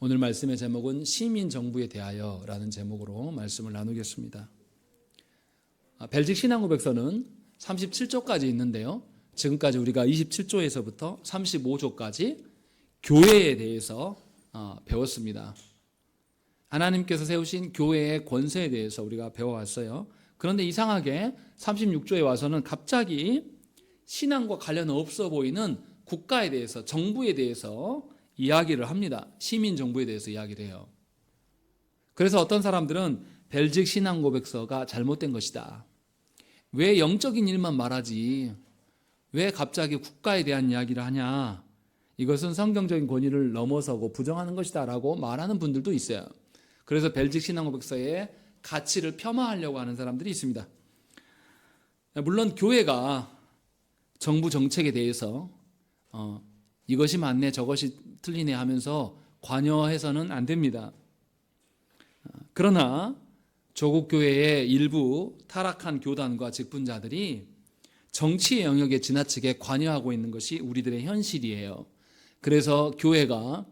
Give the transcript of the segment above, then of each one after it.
오늘 말씀의 제목은 시민정부에 대하여라는 제목으로 말씀을 나누겠습니다. 벨직 신앙고백서는 37조까지 있는데요. 지금까지 우리가 27조에서부터 35조까지 교회에 대해서 배웠습니다. 하나님께서 세우신 교회의 권세에 대해서 우리가 배워왔어요. 그런데 이상하게 36조에 와서는 갑자기 신앙과 관련 없어 보이는 국가에 대해서, 정부에 대해서 이야기를 합니다. 시민정부에 대해서 이야기를 해요. 그래서 어떤 사람들은 벨직 신앙고백서가 잘못된 것이다. 왜 영적인 일만 말하지? 왜 갑자기 국가에 대한 이야기를 하냐? 이것은 성경적인 권위를 넘어서고 부정하는 것이다 라고 말하는 분들도 있어요. 그래서 벨직 신앙고백서의 가치를 폄하하려고 하는 사람들이 있습니다. 물론 교회가 정부 정책에 대해서 이것이 맞네 저것이 틀리네 하면서 관여해서는 안 됩니다. 그러나 조국 교회의 일부 타락한 교단과 직분자들이 정치의 영역에 지나치게 관여하고 있는 것이 우리들의 현실이에요. 그래서 교회가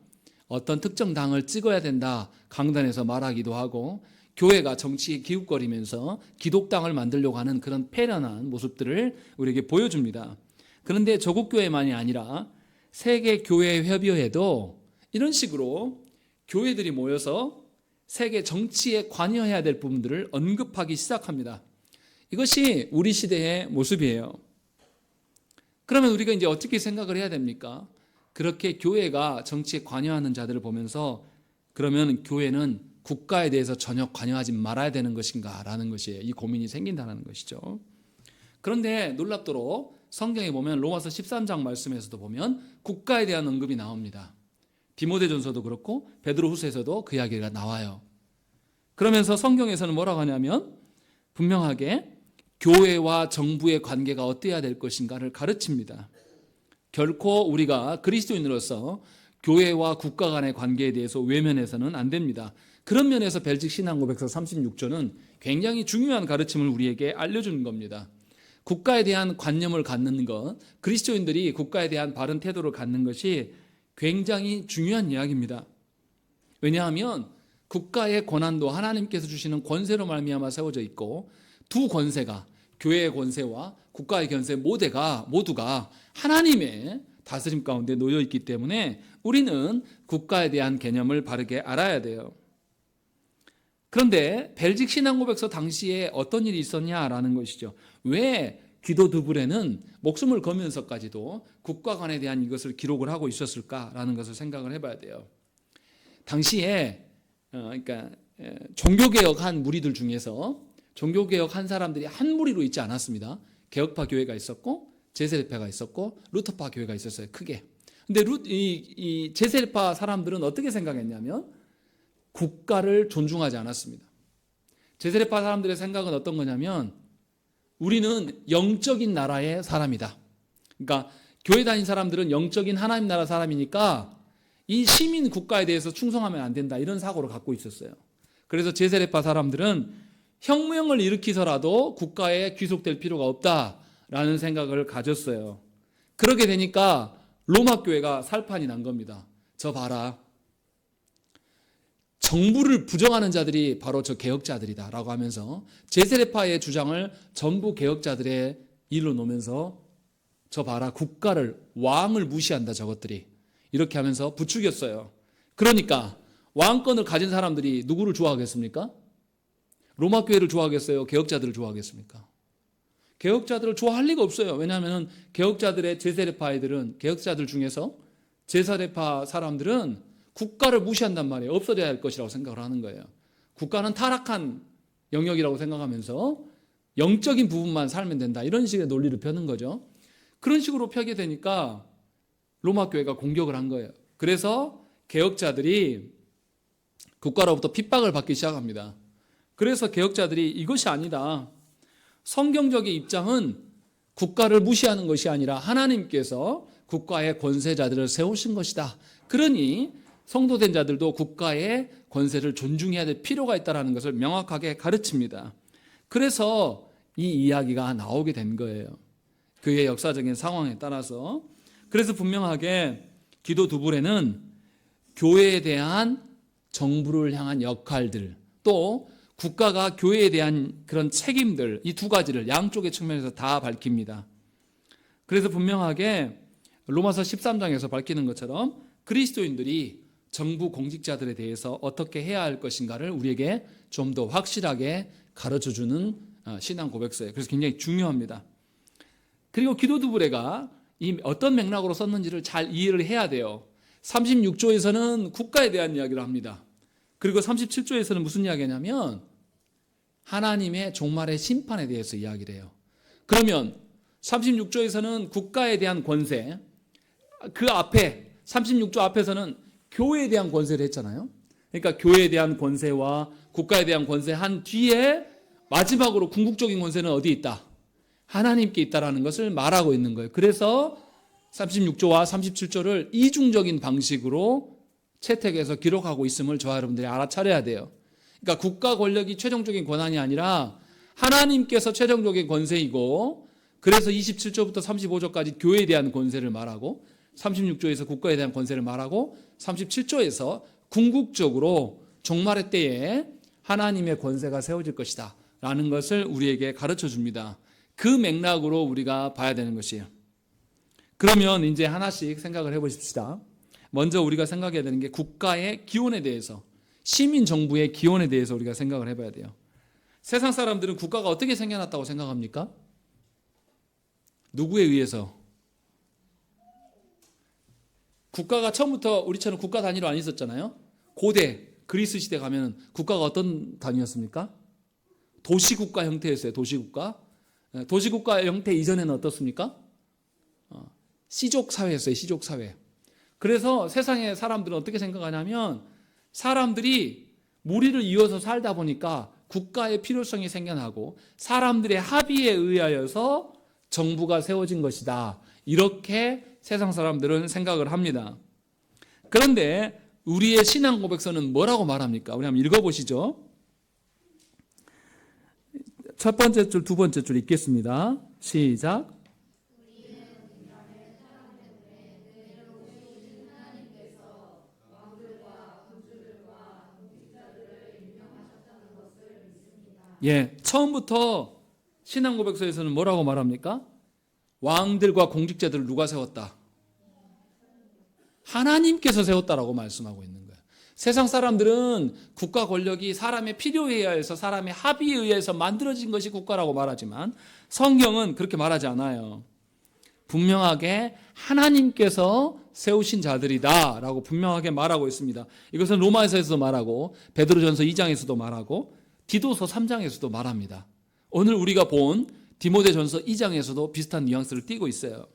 어떤 특정 당을 찍어야 된다 강단에서 말하기도 하고, 교회가 정치에 기웃거리면서 기독당을 만들려고 하는 그런 패련한 모습들을 우리에게 보여줍니다. 그런데 조국교회만이 아니라 세계교회협의회도 이런 식으로 교회들이 모여서 세계 정치에 관여해야 될 부분들을 언급하기 시작합니다. 이것이 우리 시대의 모습이에요. 그러면 우리가 이제 어떻게 생각을 해야 됩니까? 그렇게 교회가 정치에 관여하는 자들을 보면서 그러면 교회는 국가에 대해서 전혀 관여하지 말아야 되는 것인가 라는 것이에요. 이 고민이 생긴다는 것이죠. 그런데 놀랍도록 성경에 보면 로마서 13장 말씀에서도 보면 국가에 대한 언급이 나옵니다. 디모데전서도 그렇고 베드로후서에서도 그 이야기가 나와요. 그러면서 성경에서는 뭐라고 하냐면 분명하게 교회와 정부의 관계가 어때야 될 것인가를 가르칩니다. 결코 우리가 그리스도인으로서 교회와 국가 간의 관계에 대해서 외면해서는 안 됩니다. 그런 면에서 벨직 신앙고백서 36조는 굉장히 중요한 가르침을 우리에게 알려주는 겁니다. 국가에 대한 관념을 갖는 것, 그리스도인들이 국가에 대한 바른 태도를 갖는 것이 굉장히 중요한 이야기입니다. 왜냐하면 국가의 권한도 하나님께서 주시는 권세로 말미암아 세워져 있고, 두 권세가, 교회의 권세와 국가의 권세 모두가 하나님의 다스림 가운데 놓여 있기 때문에 우리는 국가에 대한 개념을 바르게 알아야 돼요. 그런데 벨직 신앙고백서 당시에 어떤 일이 있었냐라는 것이죠. 왜 기도 두불에는 목숨을 걸면서까지도 국가관에 대한 이것을 기록을 하고 있었을까라는 것을 생각을 해봐야 돼요. 당시에 그러니까 종교개혁한 무리들 중에서 종교개혁한 사람들이 한 무리로 있지 않았습니다. 개혁파 교회가 있었고 제세례파가 있었고 루터파 교회가 있었어요. 크게. 근데 이 제세례파 사람들은 어떻게 생각했냐면 국가를 존중하지 않았습니다. 제세례파 사람들의 생각은 어떤 거냐면 우리는 영적인 나라의 사람이다. 그러니까 교회 다닌 사람들은 영적인 하나님 나라 사람이니까 이 시민 국가에 대해서 충성하면 안 된다, 이런 사고를 갖고 있었어요. 그래서 제세례파 사람들은 혁명을 일으키서라도 국가에 귀속될 필요가 없다라는 생각을 가졌어요. 그러게 되니까 로마 교회가 살판이 난 겁니다. 저 봐라, 정부를 부정하는 자들이 바로 저 개혁자들이다 라고 하면서 제세례파의 주장을 전부 개혁자들의 일로 놓으면서 저 봐라, 국가를, 왕을 무시한다 저것들이, 이렇게 하면서 부추겼어요. 그러니까 왕권을 가진 사람들이 누구를 좋아하겠습니까? 로마 교회를 좋아하겠어요? 개혁자들을 좋아하겠습니까? 개혁자들을 좋아할 리가 없어요. 왜냐하면 개혁자들의 개혁자들 중에서 제세례파 사람들은 국가를 무시한단 말이에요. 없어져야 할 것이라고 생각을 하는 거예요. 국가는 타락한 영역이라고 생각하면서 영적인 부분만 살면 된다, 이런 식의 논리를 펴는 거죠. 그런 식으로 펴게 되니까 로마 교회가 공격을 한 거예요. 그래서 개혁자들이 국가로부터 핍박을 받기 시작합니다. 그래서 개혁자들이 이것이 아니다, 성경적인 입장은 국가를 무시하는 것이 아니라 하나님께서 국가의 권세자들을 세우신 것이다. 그러니 성도된 자들도 국가의 권세를 존중해야 될 필요가 있다는 것을 명확하게 가르칩니다. 그래서 이 이야기가 나오게 된 거예요. 그의 역사적인 상황에 따라서. 그래서 분명하게 기도 두불에는 교회에 대한 정부를 향한 역할들, 또 국가가 교회에 대한 그런 책임들, 이 두 가지를 양쪽의 측면에서 다 밝힙니다. 그래서 분명하게 로마서 13장에서 밝히는 것처럼 그리스도인들이 정부 공직자들에 대해서 어떻게 해야 할 것인가를 우리에게 좀 더 확실하게 가르쳐주는 신앙 고백서예요. 그래서 굉장히 중요합니다. 그리고 기도두부레가 이 어떤 맥락으로 썼는지를 잘 이해를 해야 돼요. 36조에서는 국가에 대한 이야기를 합니다. 그리고 37조에서는 무슨 이야기냐면 하나님의 종말의 심판에 대해서 이야기를 해요. 그러면 36조에서는 국가에 대한 권세, 그 앞에 36조 앞에서는 교회에 대한 권세를 했잖아요. 그러니까 교회에 대한 권세와 국가에 대한 권세 한 뒤에 마지막으로 궁극적인 권세는 어디에 있다? 하나님께 있다라는 것을 말하고 있는 거예요. 그래서 36조와 37조를 이중적인 방식으로 채택해서 기록하고 있음을 저와 여러분들이 알아차려야 돼요. 그러니까 국가 권력이 최종적인 권한이 아니라 하나님께서 최종적인 권세이고, 그래서 27조부터 35조까지 교회에 대한 권세를 말하고 36조에서 국가에 대한 권세를 말하고 37조에서 궁극적으로 종말의 때에 하나님의 권세가 세워질 것이다 라는 것을 우리에게 가르쳐 줍니다. 그 맥락으로 우리가 봐야 되는 것이에요. 그러면 이제 하나씩 생각을 해보십시다. 먼저 우리가 생각해야 되는 게 국가의 기원에 대해서, 시민 정부의 기원에 대해서 우리가 생각을 해봐야 돼요. 세상 사람들은 국가가 어떻게 생겨났다고 생각합니까? 누구에 의해서? 국가가 처음부터 우리처럼 국가 단위로 안 있었잖아요. 고대 그리스 시대 가면 국가가 어떤 단위였습니까? 도시국가 형태였어요. 도시국가. 도시국가 형태 이전에는 어떻습니까? 시족사회였어요. 시족사회. 그래서 세상의 사람들은 어떻게 생각하냐면 사람들이 무리를 이어서 살다 보니까 국가의 필요성이 생겨나고 사람들의 합의에 의하여서 정부가 세워진 것이다. 이렇게 세상 사람들은 생각을 합니다. 그런데 우리의 신앙 고백서는 뭐라고 말합니까? 우리 한번 읽어보시죠. 첫 번째 줄, 두 번째 줄 읽겠습니다. 시작. 예, 처음부터 신앙 고백서에서는 뭐라고 말합니까? 왕들과 공직자들을 누가 세웠다? 하나님께서 세웠다라고 말씀하고 있는 거예요. 세상 사람들은 국가 권력이 사람의 필요에 의해서, 사람의 합의에 의해서 만들어진 것이 국가라고 말하지만 성경은 그렇게 말하지 않아요. 분명하게 하나님께서 세우신 자들이다 라고 분명하게 말하고 있습니다. 이것은 로마서에서도 말하고 베드로전서 2장에서도 말하고 디도서 3장에서도 말합니다. 오늘 우리가 본 디모데전서 2장에서도 비슷한 뉘앙스를 띠고 있어요.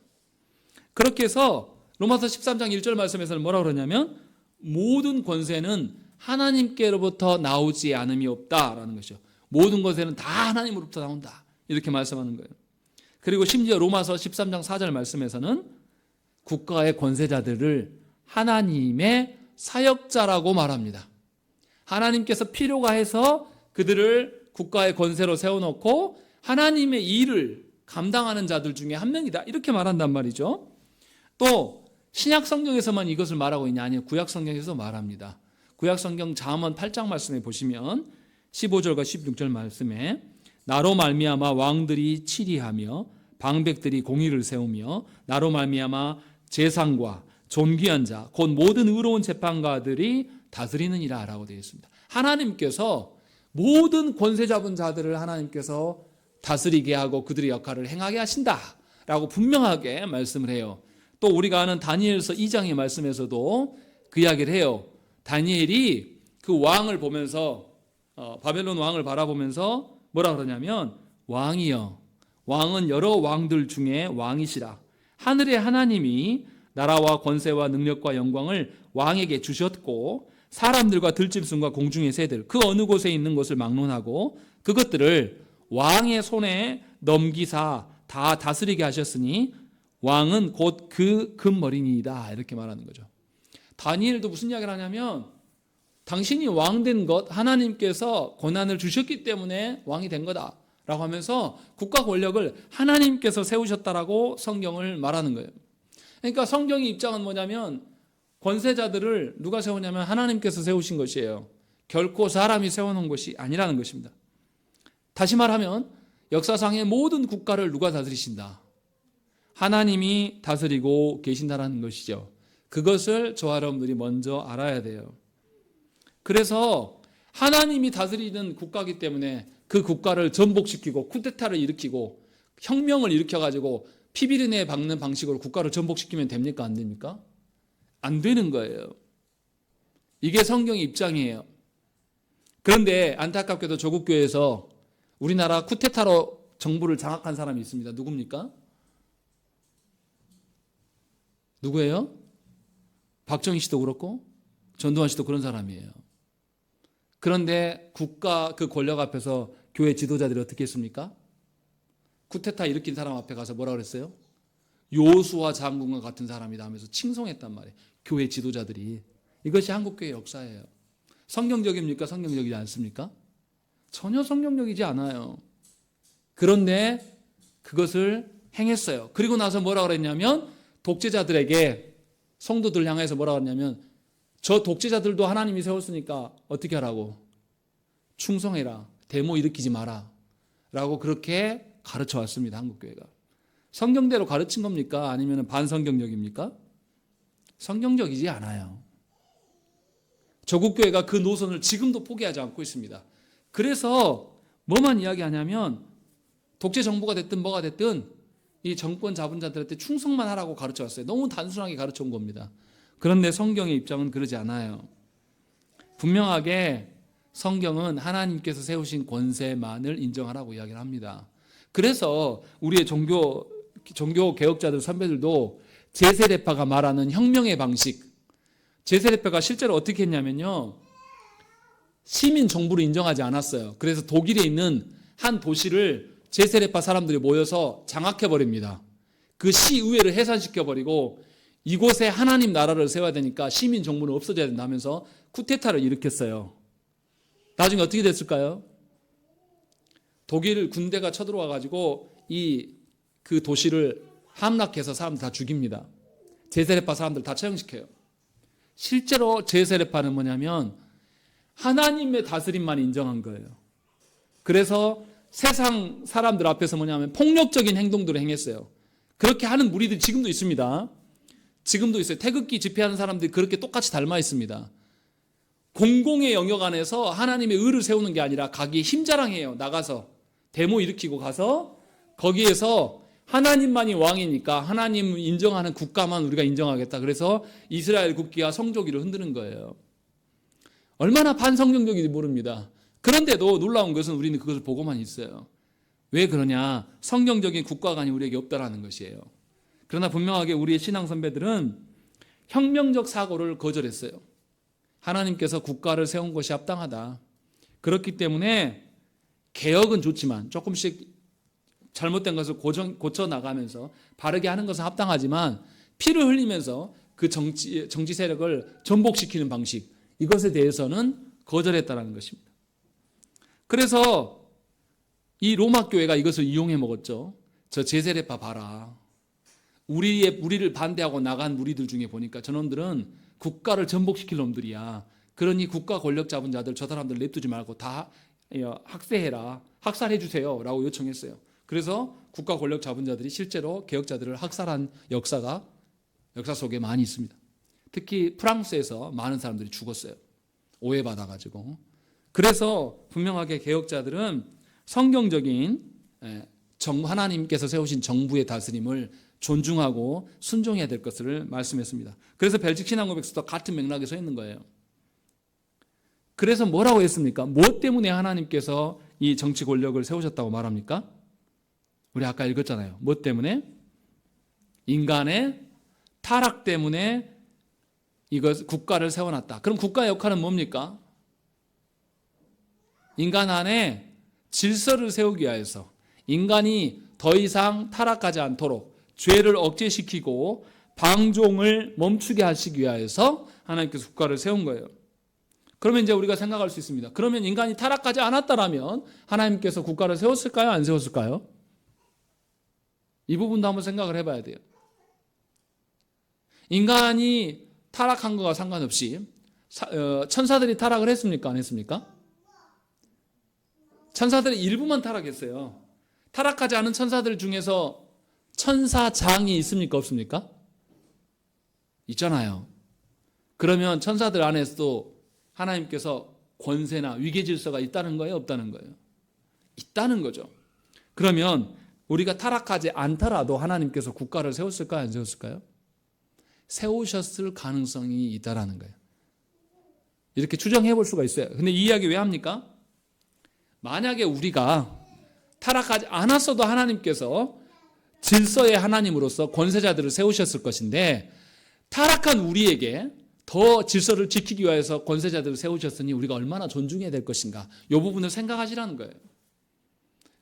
그렇게 해서 로마서 13장 1절 말씀에서는 뭐라고 그러냐면 모든 권세는 하나님께로부터 나오지 않음이 없다라는 것이죠. 모든 권세는 다 하나님으로부터 나온다 이렇게 말씀하는 거예요. 그리고 심지어 로마서 13장 4절 말씀에서는 국가의 권세자들을 하나님의 사역자라고 말합니다. 하나님께서 필요가 해서 그들을 국가의 권세로 세워놓고 하나님의 일을 감당하는 자들 중에 한 명이다 이렇게 말한단 말이죠. 또 신약 성경에서만 이것을 말하고 있냐? 아니요, 구약 성경에서도 말합니다. 구약 성경 잠언 8장 말씀에 보시면 15절과 16절 말씀에 나로 말미암아 왕들이 치리하며 방백들이 공의를 세우며 나로 말미암아 재상과 존귀한 자 곧 모든 의로운 재판가들이 다스리느니라 라고 되어 있습니다. 하나님께서 모든 권세 잡은 자들을 하나님께서 다스리게 하고 그들의 역할을 행하게 하신다 라고 분명하게 말씀을 해요. 또 우리가 아는 다니엘서 2장의 말씀에서도 그 이야기를 해요. 다니엘이 그 왕을 보면서 바벨론 왕을 바라보면서 뭐라 그러냐면 왕이여 왕은 여러 왕들 중에 왕이시라. 하늘의 하나님이 나라와 권세와 능력과 영광을 왕에게 주셨고 사람들과 들짐승과 공중의 새들 그 어느 곳에 있는 것을 막론하고 그것들을 왕의 손에 넘기사 다 다스리게 하셨으니 왕은 곧 그 금머리니이다 이렇게 말하는 거죠. 다니엘도 무슨 이야기를 하냐면 당신이 왕 된 것 하나님께서 권한을 주셨기 때문에 왕이 된 거다 라고 하면서 국가 권력을 하나님께서 세우셨다라고 성경을 말하는 거예요. 그러니까 성경의 입장은 뭐냐면 권세자들을 누가 세우냐면 하나님께서 세우신 것이에요. 결코 사람이 세워놓은 것이 아니라는 것입니다. 다시 말하면 역사상의 모든 국가를 누가 다스리신다? 하나님이 다스리고 계신다는 것이죠. 그것을 저와 여러분들이 먼저 알아야 돼요. 그래서 하나님이 다스리는 국가이기 때문에 그 국가를 전복시키고 쿠데타를 일으키고 혁명을 일으켜가지고 피비린내 박는 방식으로 국가를 전복시키면 됩니까? 안 됩니까? 안 되는 거예요. 이게 성경의 입장이에요. 그런데 안타깝게도 조국교회에서 우리나라 쿠데타로 정부를 장악한 사람이 있습니다. 누굽니까? 누구예요? 박정희 씨도 그렇고 전두환 씨도 그런 사람이에요. 그런데 국가 그 권력 앞에서 교회 지도자들이 어떻게 했습니까? 쿠데타 일으킨 사람 앞에 가서 뭐라 그랬어요? 요수아 장군과 같은 사람이다 하면서 칭송했단 말이에요. 교회 지도자들이. 이것이 한국교회 역사예요. 성경적입니까? 성경적이지 않습니까? 전혀 성경적이지 않아요. 그런데 그것을 행했어요. 그리고 나서 뭐라 그랬냐면 독재자들에게 성도들 향해서 뭐라 그랬냐면 저 독재자들도 하나님이 세웠으니까 어떻게 하라고? 충성해라. 데모 일으키지 마라. 라고 그렇게 가르쳐 왔습니다. 한국교회가. 성경대로 가르친 겁니까? 아니면 반성경적입니까? 성경적이지 않아요. 조국교회가 그 노선을 지금도 포기하지 않고 있습니다. 그래서 뭐만 이야기하냐면 독재 정부가 됐든 뭐가 됐든 이 정권 잡은 자들한테 충성만 하라고 가르쳐 왔어요. 너무 단순하게 가르쳐 온 겁니다. 그런데 성경의 입장은 그러지 않아요. 분명하게 성경은 하나님께서 세우신 권세만을 인정하라고 이야기를 합니다. 그래서 우리의 종교 개혁자들 선배들도 제세례파가 말하는 혁명의 방식, 제세례파가 실제로 어떻게 했냐면요, 시민 정부를 인정하지 않았어요. 그래서 독일에 있는 한 도시를 제세례파 사람들이 모여서 장악해버립니다. 그 시의회를 해산시켜버리고 이곳에 하나님 나라를 세워야 되니까 시민 정부는 없어져야 된다면서 쿠데타를 일으켰어요. 나중에 어떻게 됐을까요? 독일 군대가 쳐들어와가지고 그 도시를 함락해서 사람들 다 죽입니다. 제세례파 사람들 다 처형시켜요. 실제로 제세례파는 뭐냐면 하나님의 다스림만 인정한 거예요. 그래서 세상 사람들 앞에서 뭐냐면 폭력적인 행동들을 행했어요. 그렇게 하는 무리들이 지금도 있습니다. 지금도 있어요. 태극기 집회하는 사람들이 그렇게 똑같이 닮아 있습니다. 공공의 영역 안에서 하나님의 의를 세우는 게 아니라 가기 힘자랑해요. 나가서 데모 일으키고 가서 거기에서 하나님만이 왕이니까 하나님 인정하는 국가만 우리가 인정하겠다. 그래서 이스라엘 국기와 성조기를 흔드는 거예요. 얼마나 반성경적인지 모릅니다. 그런데도 놀라운 것은 우리는 그것을 보고만 있어요. 왜 그러냐? 성경적인 국가관이 우리에게 없다라는 것이에요. 그러나 분명하게 우리의 신앙 선배들은 혁명적 사고를 거절했어요. 하나님께서 국가를 세운 것이 합당하다. 그렇기 때문에 개혁은 좋지만 조금씩 잘못된 것을 고쳐 나가면서 바르게 하는 것은 합당하지만 피를 흘리면서 그 정치 세력을 전복시키는 방식, 이것에 대해서는 거절했다는 것입니다. 그래서 이 로마 교회가 이것을 이용해 먹었죠. 저 제세례파 봐라. 우리를 반대하고 나간 무리들 중에 보니까 저놈들은 국가를 전복시킬 놈들이야. 그러니 국가 권력 잡은 자들 저 사람들 냅두지 말고 다 학세해라. 학살해 주세요. 라고 요청했어요. 그래서 국가 권력 잡은 자들이 실제로 개혁자들을 학살한 역사 속에 많이 있습니다. 특히 프랑스에서 많은 사람들이 죽었어요. 오해받아가지고. 그래서 분명하게 개혁자들은 성경적인 하나님께서 세우신 정부의 다스림을 존중하고 순종해야 될 것을 말씀했습니다. 그래서 벨직 신앙고백서도 같은 맥락에 서 있는 거예요. 그래서 뭐라고 했습니까? 무엇 때문에 하나님께서 이 정치 권력을 세우셨다고 말합니까? 우리 아까 읽었잖아요. 무엇 때문에? 인간의 타락 때문에 이것 국가를 세워놨다. 그럼 국가의 역할은 뭡니까? 인간 안에 질서를 세우기 위해서 인간이 더 이상 타락하지 않도록 죄를 억제시키고 방종을 멈추게 하시기 위해서 하나님께서 국가를 세운 거예요. 그러면 이제 우리가 생각할 수 있습니다. 그러면 인간이 타락하지 않았다라면 하나님께서 국가를 세웠을까요? 안 세웠을까요? 이 부분도 한번 생각을 해봐야 돼요. 인간이 타락한 거와 상관없이 천사들이 타락을 했습니까? 안 했습니까? 천사들이 일부만 타락했어요. 타락하지 않은 천사들 중에서 천사장이 있습니까? 없습니까? 있잖아요. 그러면 천사들 안에서도 하나님께서 권세나 위계질서가 있다는 거예요? 없다는 거예요? 있다는 거죠. 그러면 우리가 타락하지 않더라도 하나님께서 국가를 세웠을까요? 안 세웠을까요? 세우셨을 가능성이 있다라는 거예요. 이렇게 추정해 볼 수가 있어요. 근데 이 이야기 왜 합니까? 만약에 우리가 타락하지 않았어도 하나님께서 질서의 하나님으로서 권세자들을 세우셨을 것인데, 타락한 우리에게 더 질서를 지키기 위해서 권세자들을 세우셨으니 우리가 얼마나 존중해야 될 것인가, 이 부분을 생각하시라는 거예요.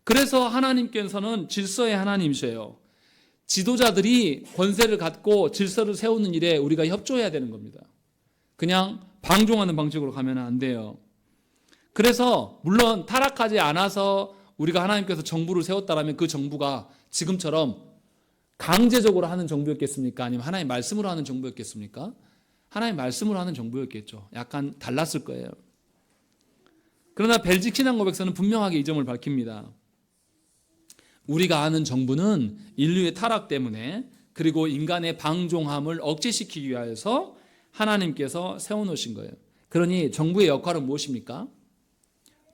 그래서 하나님께서는 질서의 하나님이세요. 지도자들이 권세를 갖고 질서를 세우는 일에 우리가 협조해야 되는 겁니다. 그냥 방종하는 방식으로 가면 안 돼요. 그래서 물론 타락하지 않아서 우리가 하나님께서 정부를 세웠다라면 그 정부가 지금처럼 강제적으로 하는 정부였겠습니까? 아니면 하나님의 말씀으로 하는 정부였겠습니까? 하나님의 말씀으로 하는 정부였겠죠. 약간 달랐을 거예요. 그러나 벨직 신앙고백서는 분명하게 이 점을 밝힙니다. 우리가 아는 정부는 인류의 타락 때문에, 그리고 인간의 방종함을 억제시키기 위하여서 하나님께서 세워놓으신 거예요. 그러니 정부의 역할은 무엇입니까?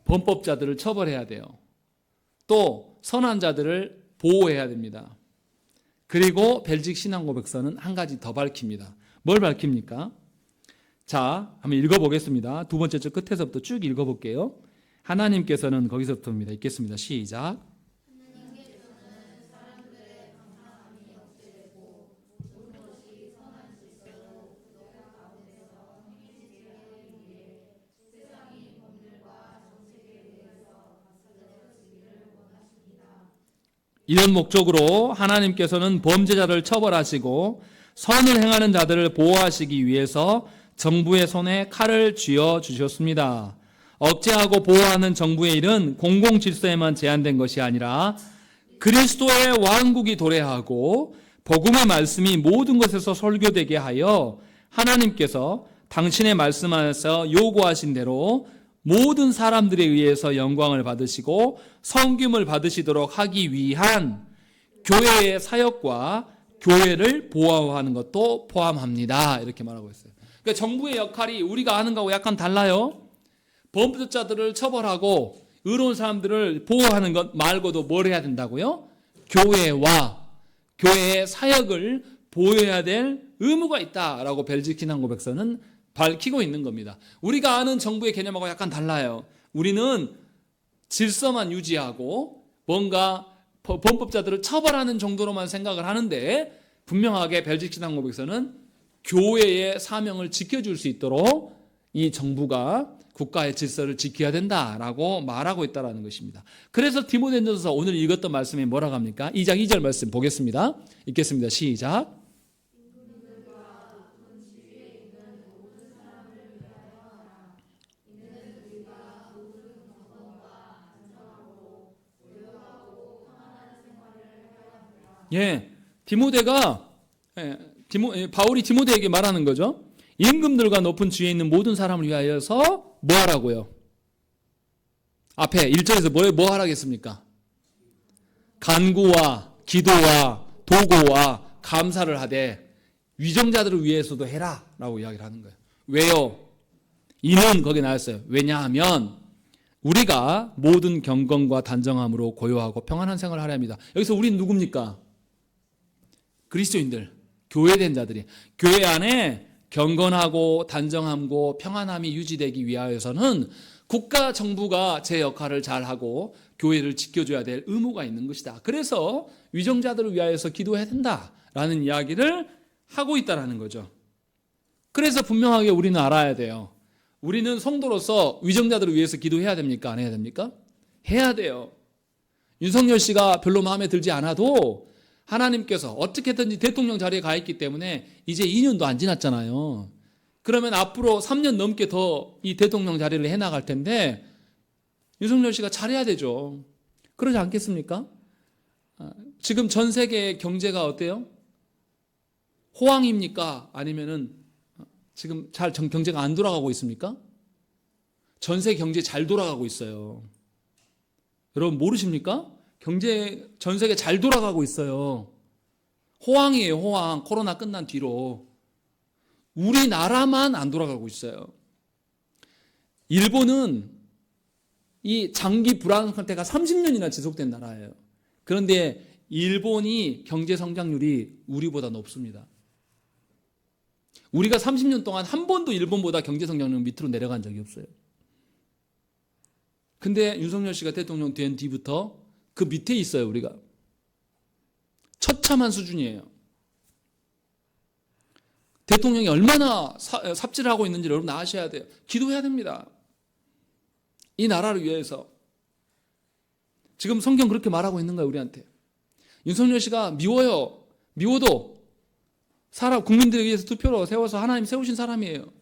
범법자들을 처벌해야 돼요. 또 선한 자들을 보호해야 됩니다. 그리고 벨직 신앙고백서는 한 가지 더 밝힙니다. 뭘 밝힙니까? 자, 한번 읽어보겠습니다. 두 번째 줄 끝에서부터 쭉 읽어볼게요. 하나님께서는, 거기서부터입니다. 읽겠습니다. 시작. 이런 목적으로 하나님께서는 범죄자를 처벌하시고 선을 행하는 자들을 보호하시기 위해서 정부의 손에 칼을 쥐어 주셨습니다. 억제하고 보호하는 정부의 일은 공공 질서에만 제한된 것이 아니라 그리스도의 왕국이 도래하고 복음의 말씀이 모든 것에서 설교되게 하여 하나님께서 당신의 말씀 안에서 요구하신 대로 모든 사람들에 의해서 영광을 받으시고 섬김을 받으시도록 하기 위한 교회의 사역과 교회를 보호하는 것도 포함합니다. 이렇게 말하고 있어요. 그러니까 정부의 역할이 우리가 아는 거하고 약간 달라요. 범죄자들을 처벌하고 의로운 사람들을 보호하는 것 말고도 뭘 해야 된다고요? 교회와 교회의 사역을 보호해야 될 의무가 있다라고 벨직 신앙고백서는 밝히고 있는 겁니다. 우리가 아는 정부의 개념하고 약간 달라요. 우리는 질서만 유지하고 뭔가 범법자들을 처벌하는 정도로만 생각을 하는데, 분명하게 벨직 신앙고백서는 교회의 사명을 지켜줄 수 있도록 이 정부가 국가의 질서를 지켜야 된다라고 말하고 있다는 것입니다. 그래서 디모데전서 오늘 읽었던 말씀이 뭐라고 합니까? 2장 2절 말씀 보겠습니다. 읽겠습니다. 시작. 예, 바울이 디모데에게 말하는 거죠. 임금들과 높은 지위에 있는 모든 사람을 위하여서 뭐 하라고요? 앞에 1절에서 뭐 하라겠습니까? 간구와 기도와 도고와 감사를 하되 위정자들을 위해서도 해라 라고 이야기를 하는 거예요. 왜요? 이는 거기 나왔어요. 왜냐하면 우리가 모든 경건과 단정함으로 고요하고 평안한 생활을 하려 합니다. 여기서 우리는 누굽니까? 그리스도인들, 교회된 자들이. 교회 안에 경건하고 단정함고 평안함이 유지되기 위하여서는 국가 정부가 제 역할을 잘하고 교회를 지켜줘야 될 의무가 있는 것이다. 그래서 위정자들을 위하여서 기도해야 된다라는 이야기를 하고 있다는 거죠. 그래서 분명하게 우리는 알아야 돼요. 우리는 성도로서 위정자들을 위해서 기도해야 됩니까? 안 해야 됩니까? 해야 돼요. 윤석열 씨가 별로 마음에 들지 않아도 하나님께서 어떻게든지 대통령 자리에 가 있기 때문에 이제 2년도 안 지났잖아요. 그러면 앞으로 3년 넘게 더 이 대통령 자리를 해나갈 텐데 윤석열 씨가 잘해야 되죠. 그러지 않겠습니까? 지금 전 세계의 경제가 어때요? 호황입니까? 아니면은 지금 잘 경제가 안 돌아가고 있습니까? 전 세계 경제 잘 돌아가고 있어요. 여러분 모르십니까? 전 세계 잘 돌아가고 있어요. 호황이에요, 호황. 코로나 끝난 뒤로. 우리나라만 안 돌아가고 있어요. 일본은 이 장기 불안 상태가 30년이나 지속된 나라예요. 그런데 일본이 경제 성장률이 우리보다 높습니다. 우리가 30년 동안 한 번도 일본보다 경제 성장률 밑으로 내려간 적이 없어요. 근데 윤석열 씨가 대통령 된 뒤부터 그 밑에 있어요, 우리가. 처참한 수준이에요. 대통령이 얼마나 삽질을 하고 있는지 여러분 아셔야 돼요. 기도해야 됩니다. 이 나라를 위해서. 지금 성경 그렇게 말하고 있는 거예요, 우리한테. 윤석열 씨가 미워요. 미워도 국민들에 의해서 투표로 세워서 하나님 세우신 사람이에요.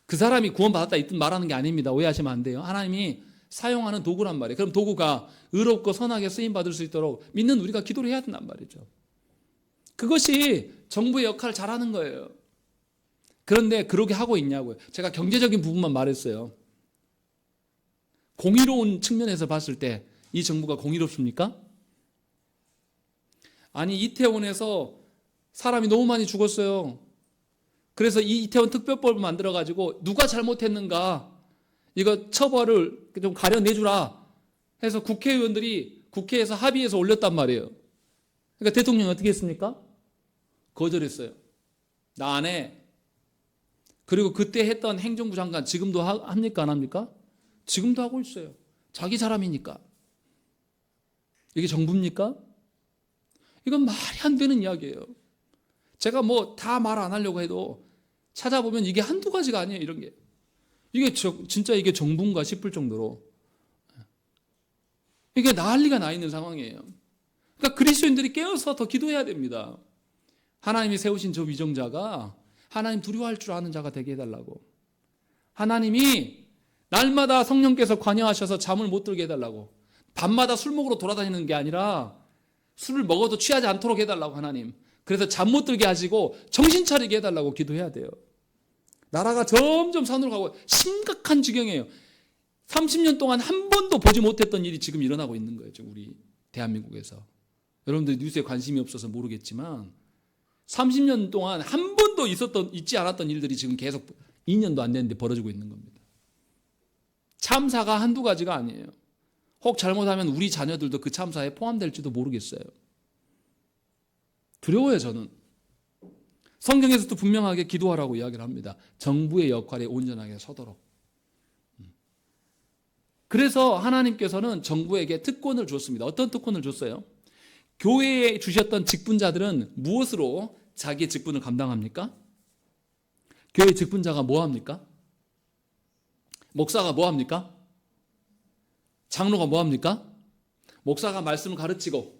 그 사람이 구원받았다 이 뜻 말하는 게 아닙니다. 오해하시면 안 돼요. 하나님이 사용하는 도구란 말이에요. 그럼 도구가 의롭고 선하게 쓰임받을 수 있도록 믿는 우리가 기도를 해야 된단 말이죠. 그것이 정부의 역할을 잘하는 거예요. 그런데 그러게 하고 있냐고요. 제가 경제적인 부분만 말했어요. 공의로운 측면에서 봤을 때 이 정부가 공의롭습니까? 아니 이태원에서 사람이 너무 많이 죽었어요. 그래서 이 이태원 특별법을 만들어가지고 누가 잘못했는가 이거 처벌을 좀 가려내주라 해서 국회의원들이 국회에서 합의해서 올렸단 말이에요. 그러니까 대통령이 어떻게 했습니까? 거절했어요. 나 안 해. 그리고 그때 했던 행정부 장관 지금도 합니까 안 합니까? 지금도 하고 있어요. 자기 사람이니까. 이게 정부입니까? 이건 말이 안 되는 이야기예요. 제가 뭐 다 말 안 하려고 해도 찾아보면 이게 한두 가지가 아니에요. 이런 게. 이게 진짜 이게 정부인가 싶을 정도로 이게 난리가 나 있는 상황이에요. 그러니까 그리스도인들이 깨어서 더 기도해야 됩니다. 하나님이 세우신 저 위정자가 하나님 두려워할 줄 아는 자가 되게 해달라고. 하나님이 날마다 성령께서 관여하셔서 잠을 못 들게 해달라고. 밤마다 술 먹으러 돌아다니는 게 아니라 술을 먹어도 취하지 않도록 해달라고 하나님. 그래서 잠 못 들게 하시고 정신 차리게 해달라고 기도해야 돼요. 나라가 점점 산으로 가고 심각한 지경이에요. 30년 동안 한 번도 보지 못했던 일이 지금 일어나고 있는 거예요. 지금 우리 대한민국에서. 여러분들 뉴스에 관심이 없어서 모르겠지만 30년 동안 한 번도 있지 않았던 일들이 지금 계속 2년도 안 됐는데 벌어지고 있는 겁니다. 참사가 한두 가지가 아니에요. 혹 잘못하면 우리 자녀들도 그 참사에 포함될지도 모르겠어요. 두려워요, 저는. 성경에서도 분명하게 기도하라고 이야기를 합니다. 정부의 역할에 온전하게 서도록. 그래서 하나님께서는 정부에게 특권을 줬습니다. 어떤 특권을 줬어요? 교회에 주셨던 직분자들은 무엇으로 자기의 직분을 감당합니까? 교회 직분자가 뭐 합니까? 목사가 뭐 합니까? 장로가 뭐 합니까? 목사가 말씀을 가르치고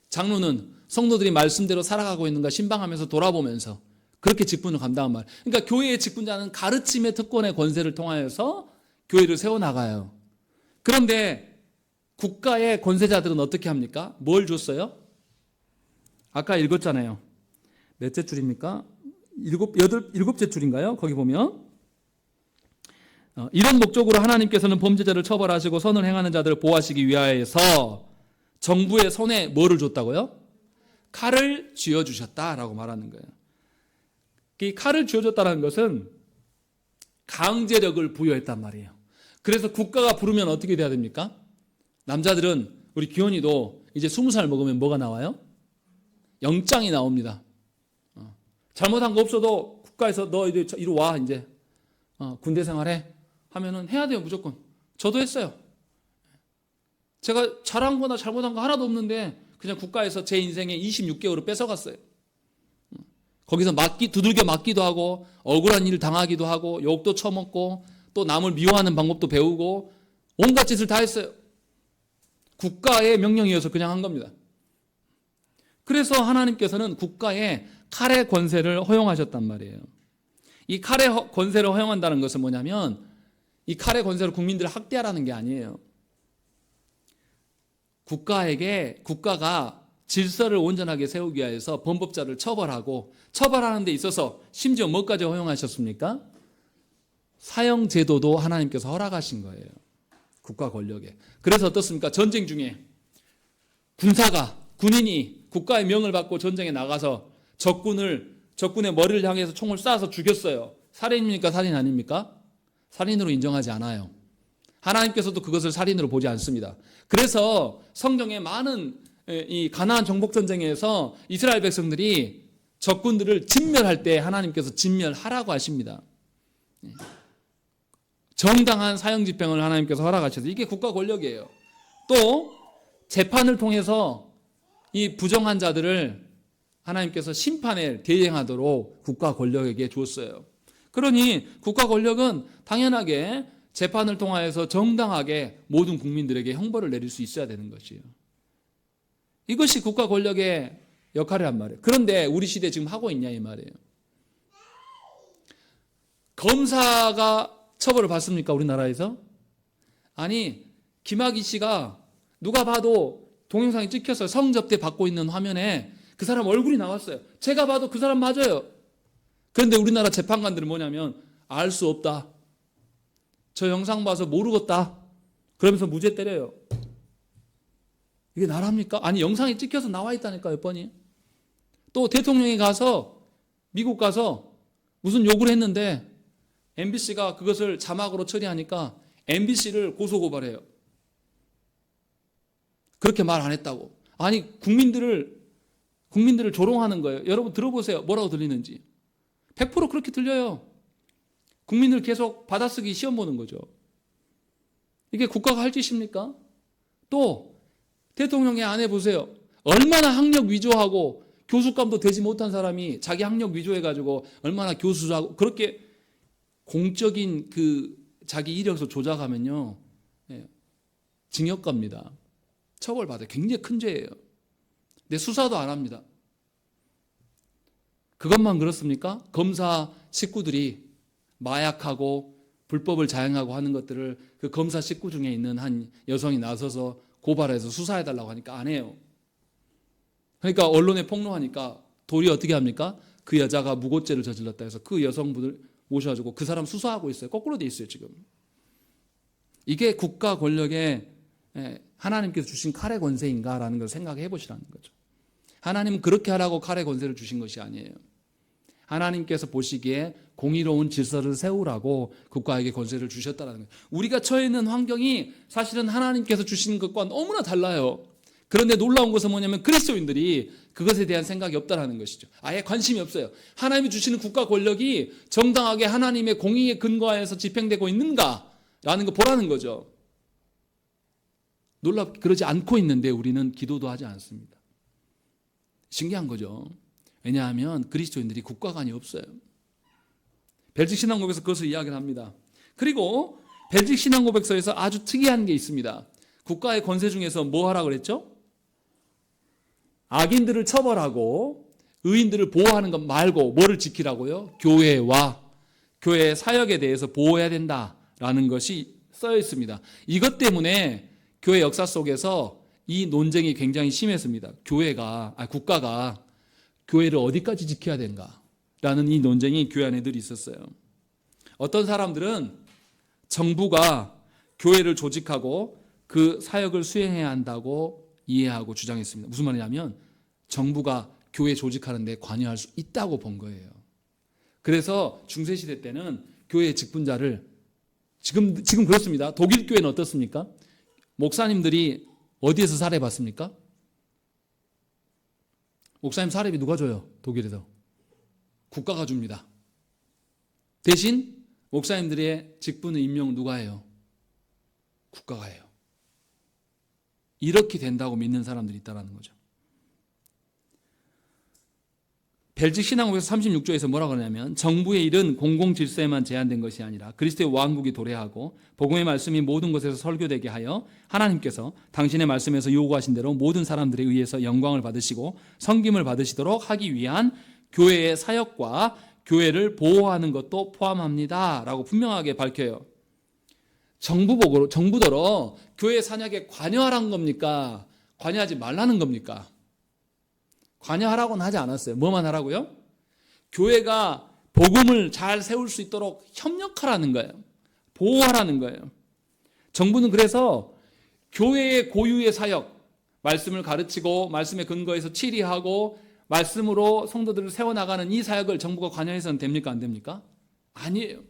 장로는 성도들이 말씀대로 살아가고 있는가 신방하면서 돌아보면서 그렇게 직분을 감당한 말. 그러니까 교회의 직분자는 가르침의 특권의 권세를 통하여서 교회를 세워나가요. 그런데 국가의 권세자들은 어떻게 합니까? 뭘 줬어요? 아까 읽었잖아요. 몇째 줄입니까? 일곱째 줄인가요? 거기 보면 이런 목적으로 하나님께서는 범죄자를 처벌하시고 선을 행하는 자들을 보호하시기 위하여서 정부의 손에 뭐를 줬다고요? 칼을 쥐어주셨다라고 말하는 거예요. 이 칼을 쥐어줬다는 것은 강제력을 부여했단 말이에요. 그래서 국가가 부르면 어떻게 돼야 됩니까? 남자들은 우리 기현이도 이제 20살 먹으면 뭐가 나와요? 영장이 나옵니다. 잘못한 거 없어도 국가에서 너 이리 와 이제 군대 생활해 하면은 해야 돼요 무조건. 저도 했어요. 제가 잘한 거나 잘못한 거 하나도 없는데 그냥 국가에서 제 인생의 26개월을 뺏어갔어요. 거기서 두들겨 맞기도 하고 억울한 일을 당하기도 하고 욕도 처먹고 또 남을 미워하는 방법도 배우고 온갖 짓을 다 했어요. 국가의 명령이어서 그냥 한 겁니다. 그래서 하나님께서는 국가의 칼의 권세를 허용하셨단 말이에요. 이 칼의 권세를 허용한다는 것은 뭐냐면 이 칼의 권세로 국민들을 학대하라는 게 아니에요. 국가가 질서를 온전하게 세우기 위해서 범법자를 처벌하고 처벌하는 데 있어서 심지어 뭐까지 허용하셨습니까? 사형 제도도 하나님께서 허락하신 거예요. 국가 권력에. 그래서 어떻습니까? 전쟁 중에 군인이 국가의 명을 받고 전쟁에 나가서 적군의 머리를 향해서 총을 쏴서 죽였어요. 살인입니까? 살인 아닙니까? 살인으로 인정하지 않아요. 하나님께서도 그것을 살인으로 보지 않습니다. 그래서 성경에 많은 이 가나안 정복 전쟁에서 이스라엘 백성들이 적군들을 진멸할 때 하나님께서 진멸하라고 하십니다. 정당한 사형 집행을 하나님께서 허락하셔서 이게 국가 권력이에요. 또 재판을 통해서 이 부정한 자들을 하나님께서 심판에 대행하도록 국가 권력에게 주었어요. 그러니 국가 권력은 당연하게 재판을 통하여서 정당하게 모든 국민들에게 형벌을 내릴 수 있어야 되는 것이에요. 이것이 국가 권력의 역할이란 말이에요. 그런데 우리 시대에 지금 하고 있냐 이 말이에요. 검사가 처벌을 받습니까? 우리나라에서? 아니, 김학의 씨가 누가 봐도 동영상이 찍혀서 성접대 받고 있는 화면에 그 사람 얼굴이 나왔어요. 제가 봐도 그 사람 맞아요. 그런데 우리나라 재판관들은 뭐냐면 알 수 없다. 저 영상 봐서 모르겠다. 그러면서 무죄 때려요. 이게 나랍니까? 아니, 영상이 찍혀서 나와 있다니까 몇 번이. 또 대통령이 가서 미국 가서 무슨 욕을 했는데 MBC가 그것을 자막으로 처리하니까 MBC를 고소고발해요. 그렇게 말 안 했다고. 아니, 국민들을 조롱하는 거예요. 여러분 들어보세요. 뭐라고 들리는지. 100% 그렇게 들려요. 국민들 계속 받아쓰기 시험 보는 거죠. 이게 국가가 할 짓입니까? 또 대통령의 아내 보세요. 얼마나 학력 위조하고 교수감도 되지 못한 사람이 자기 학력 위조해가지고 얼마나 교수하고 그렇게 공적인 그 자기 이력서 조작하면요, 징역 갑니다. 처벌받아요. 굉장히 큰 죄예요. 근데 수사도 안 합니다. 그것만 그렇습니까? 검사 식구들이 마약하고 불법을 자행하고 하는 것들을 그 검사 식구 중에 있는 한 여성이 나서서 고발해서 수사해달라고 하니까 안 해요. 그러니까 언론에 폭로하니까 도리어 어떻게 합니까? 그 여자가 무고죄를 저질렀다 해서 그 여성분을 모셔가지고 그 사람 수사하고 있어요. 거꾸로 돼 있어요, 지금. 이게 국가 권력의 하나님께서 주신 칼의 권세인가라는 걸 생각해 보시라는 거죠. 하나님은 그렇게 하라고 칼의 권세를 주신 것이 아니에요. 하나님께서 보시기에 공의로운 질서를 세우라고 국가에게 권세를 주셨다는 거예요. 우리가 처해 있는 환경이 사실은 하나님께서 주신 것과 너무나 달라요. 그런데 놀라운 것은 뭐냐면 그리스도인들이 그것에 대한 생각이 없다는 것이죠. 아예 관심이 없어요. 하나님이 주시는 국가 권력이 정당하게 하나님의 공의에 근거하여서 집행되고 있는가라는 거 보라는 거죠. 놀랍게 그러지 않고 있는데 우리는 기도도 하지 않습니다. 신기한 거죠. 왜냐하면 그리스도인들이 국가관이 없어요. 벨직 신앙고백에서 그것을 이야기를 합니다. 그리고 벨직 신앙고백서에서 아주 특이한 게 있습니다. 국가의 권세 중에서 뭐 하라고 그랬죠? 악인들을 처벌하고 의인들을 보호하는 것 말고 뭐를 지키라고요? 교회와 교회의 사역에 대해서 보호해야 된다라는 것이 써 있습니다. 이것 때문에 교회 역사 속에서 이 논쟁이 굉장히 심했습니다. 국가가 교회를 어디까지 지켜야 되는가라는 이 논쟁이 교회 안에 늘 있었어요. 어떤 사람들은 정부가 교회를 조직하고 그 사역을 수행해야 한다고 이해하고 주장했습니다. 무슨 말이냐면 정부가 교회 조직하는 데 관여할 수 있다고 본 거예요. 그래서 중세시대 때는 교회 직분자를 지금 그렇습니다. 독일 교회는 어떻습니까? 목사님들이 어디에서 사례 받습니까? 목사님 사례비 누가 줘요? 독일에서. 국가가 줍니다. 대신 목사님들의 직분의 임명 누가 해요? 국가가 해요. 이렇게 된다고 믿는 사람들이 있다는 거죠. 벨직 신앙국에서 36조에서 뭐라고 하냐면 정부의 일은 공공질서에만 제한된 것이 아니라 그리스도의 왕국이 도래하고 복음의 말씀이 모든 곳에서 설교되게 하여 하나님께서 당신의 말씀에서 요구하신 대로 모든 사람들에 의해서 영광을 받으시고 섬김을 받으시도록 하기 위한 교회의 사역과 교회를 보호하는 것도 포함합니다 라고 분명하게 밝혀요. 정부더러 교회 산약에 관여하라는 겁니까? 관여하지 말라는 겁니까? 관여하라고는 하지 않았어요. 뭐만 하라고요? 교회가 복음을 잘 세울 수 있도록 협력하라는 거예요. 보호하라는 거예요. 정부는 그래서 교회의 고유의 사역, 말씀을 가르치고 말씀에 근거해서 치리하고 말씀으로 성도들을 세워나가는 이 사역을 정부가 관여해서는 됩니까? 안 됩니까? 아니에요.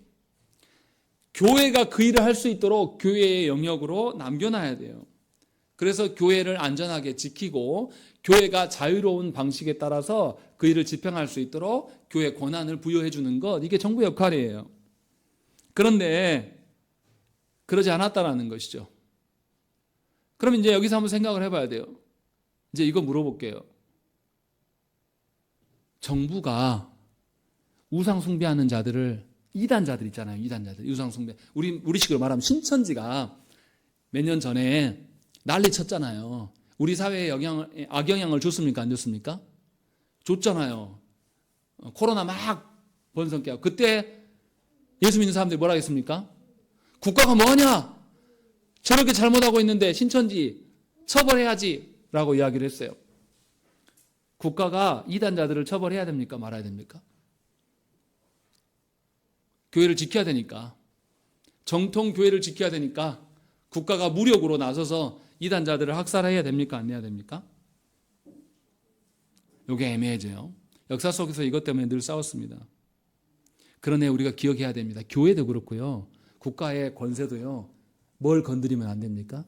교회가 그 일을 할 수 있도록 교회의 영역으로 남겨놔야 돼요. 그래서 교회를 안전하게 지키고 교회가 자유로운 방식에 따라서 그 일을 집행할 수 있도록 교회 권한을 부여해 주는 것, 이게 정부 역할이에요. 그런데 그러지 않았다라는 것이죠. 그럼 이제 여기서 한번 생각을 해봐야 돼요. 이제 이거 물어볼게요. 정부가 우상 숭배하는 자들을, 이단자들 있잖아요. 이단자들, 우상 숭배. 우리식으로 말하면 신천지가 몇 년 전에 난리 쳤잖아요. 우리 사회에 악영향을 줬습니까? 안 줬습니까? 줬잖아요. 코로나 막 번성케 하고. 그때 예수 믿는 사람들이 뭐라 했습니까? 국가가 뭐하냐? 저렇게 잘못하고 있는데 신천지 처벌해야지 라고 이야기를 했어요. 국가가 이단자들을 처벌해야 됩니까? 말아야 됩니까? 교회를 지켜야 되니까, 정통 교회를 지켜야 되니까 국가가 무력으로 나서서 이단자들을 학살해야 됩니까? 안 해야 됩니까? 이게 애매해져요. 역사 속에서 이것 때문에 늘 싸웠습니다. 그러네, 우리가 기억해야 됩니다. 교회도 그렇고요, 국가의 권세도요, 뭘 건드리면 안 됩니까?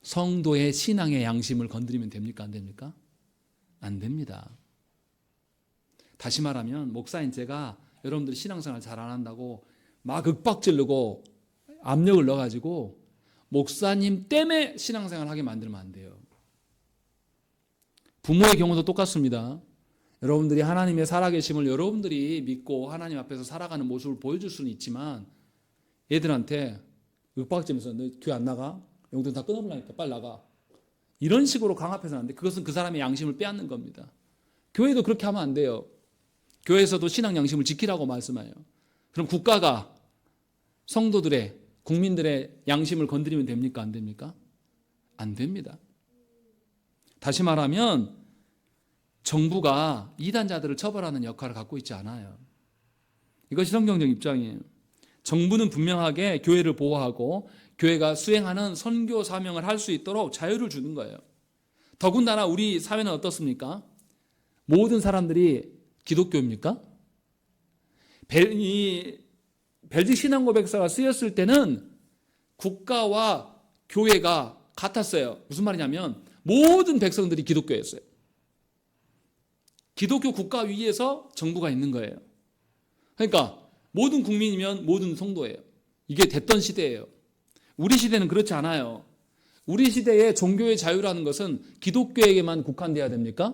성도의 신앙의 양심을 건드리면 됩니까? 안 됩니까? 안 됩니다. 다시 말하면 목사인 제가 여러분들 신앙생활 잘 안 한다고 막 윽박지르고 압력을 넣어가지고 목사님 때문에 신앙생활 하게 만들면 안 돼요. 부모의 경우도 똑같습니다. 여러분들이 하나님의 살아계심을 여러분들이 믿고 하나님 앞에서 살아가는 모습을 보여줄 수는 있지만 애들한테 윽박지면서 너 교회 안 나가? 용돈 다 끊어버리니까 빨리 나가. 이런 식으로 강압해서는 안 돼. 그것은 그 사람의 양심을 빼앗는 겁니다. 교회도 그렇게 하면 안 돼요. 교회에서도 신앙 양심을 지키라고 말씀해요. 그럼 국가가 성도들의, 국민들의 양심을 건드리면 됩니까? 안 됩니까? 안 됩니다. 다시 말하면 정부가 이단자들을 처벌하는 역할을 갖고 있지 않아요. 이것이 성경적 입장이에요. 정부는 분명하게 교회를 보호하고 교회가 수행하는 선교 사명을 할 수 있도록 자유를 주는 거예요. 더군다나 우리 사회는 어떻습니까? 모든 사람들이 기독교입니까? 벨직 신앙 고백서가 쓰였을 때는 국가와 교회가 같았어요. 무슨 말이냐면 모든 백성들이 기독교였어요. 기독교 국가 위에서 정부가 있는 거예요. 그러니까 모든 국민이면 모든 성도예요. 이게 됐던 시대예요. 우리 시대는 그렇지 않아요. 우리 시대의 종교의 자유라는 것은 기독교에게만 국한돼야 됩니까?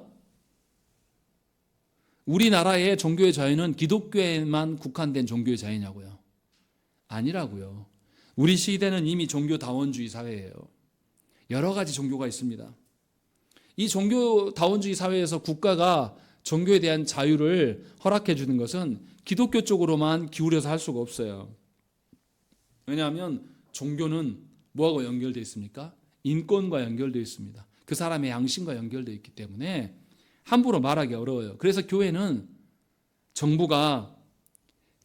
우리나라의 종교의 자유는 기독교에만 국한된 종교의 자유냐고요? 아니라고요. 우리 시대는 이미 종교다원주의 사회예요. 여러 가지 종교가 있습니다. 이 종교다원주의 사회에서 국가가 종교에 대한 자유를 허락해 주는 것은 기독교 쪽으로만 기울여서 할 수가 없어요. 왜냐하면 종교는 뭐하고 연결되어 있습니까? 인권과 연결되어 있습니다. 그 사람의 양심과 연결되어 있기 때문에 함부로 말하기 어려워요. 그래서 교회는 정부가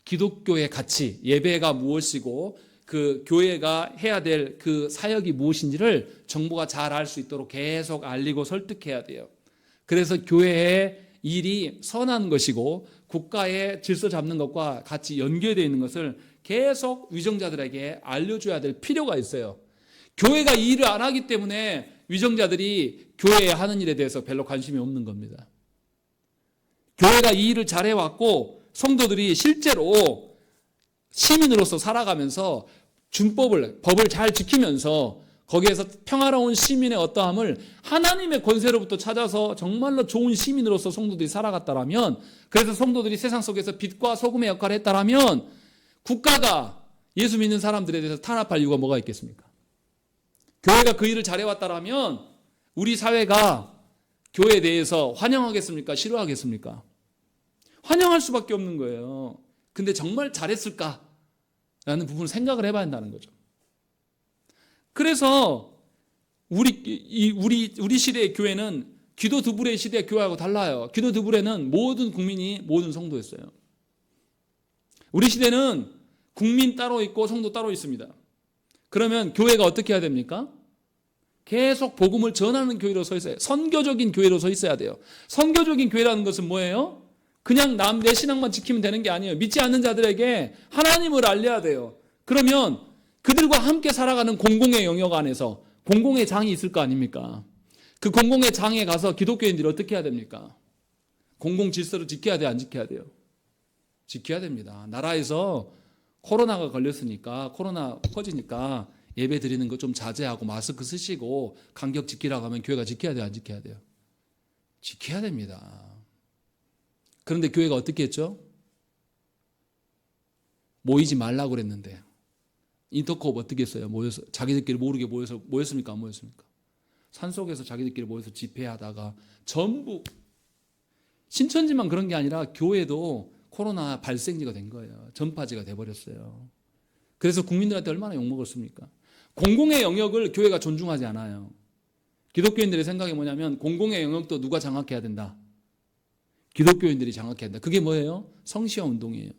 기독교의 가치, 예배가 무엇이고 그 교회가 해야 될 그 사역이 무엇인지를 정부가 잘 알 수 있도록 계속 알리고 설득해야 돼요. 그래서 교회의 일이 선한 것이고 국가의 질서 잡는 것과 같이 연계되어 있는 것을 계속 위정자들에게 알려줘야 될 필요가 있어요. 교회가 이 일을 안 하기 때문에 위정자들이 교회에 하는 일에 대해서 별로 관심이 없는 겁니다. 교회가 이 일을 잘해왔고 성도들이 실제로 시민으로서 살아가면서 법을 잘 지키면서 거기에서 평화로운 시민의 어떠함을 하나님의 권세로부터 찾아서 정말로 좋은 시민으로서 성도들이 살아갔다라면, 그래서 성도들이 세상 속에서 빛과 소금의 역할을 했다라면 국가가 예수 믿는 사람들에 대해서 탄압할 이유가 뭐가 있겠습니까? 교회가 그 일을 잘해왔다라면 우리 사회가 교회에 대해서 환영하겠습니까? 싫어하겠습니까? 환영할 수밖에 없는 거예요. 근데 정말 잘했을까? 라는 부분을 생각을 해봐야 한다는 거죠. 그래서 우리 시대의 교회는 기도 드부레 시대의 교회하고 달라요. 기도 드부레는 모든 국민이 모든 성도였어요. 우리 시대는 국민 따로 있고 성도 따로 있습니다. 그러면 교회가 어떻게 해야 됩니까? 계속 복음을 전하는 교회로 서 있어야 해요. 선교적인 교회로 서 있어야 돼요. 선교적인 교회라는 것은 뭐예요? 그냥 내 신앙만 지키면 되는 게 아니에요. 믿지 않는 자들에게 하나님을 알려야 돼요. 그러면 그들과 함께 살아가는 공공의 영역 안에서 공공의 장이 있을 거 아닙니까? 그 공공의 장에 가서 기독교인들이 어떻게 해야 됩니까? 공공 질서를 지켜야 돼요? 안 지켜야 돼요? 지켜야 됩니다. 나라에서 코로나가 걸렸으니까, 코로나 퍼지니까 예배 드리는 거 좀 자제하고 마스크 쓰시고 간격 지키라고 하면 교회가 지켜야 돼요? 안 지켜야 돼요? 지켜야 됩니다. 그런데 교회가 어떻게 했죠? 모이지 말라고 그랬는데 인터코업 어떻게 했어요? 모여서 자기들끼리 모르게 모였습니까? 안 모였습니까? 산속에서 자기들끼리 모여서 집회하다가 전부 신천지만 그런 게 아니라 교회도 코로나 발생지가 된 거예요. 전파지가 돼버렸어요. 그래서 국민들한테 얼마나 욕먹었습니까? 공공의 영역을 교회가 존중하지 않아요. 기독교인들의 생각이 뭐냐면 공공의 영역도 누가 장악해야 된다? 기독교인들이 장악해야 된다. 그게 뭐예요? 성시화 운동이에요.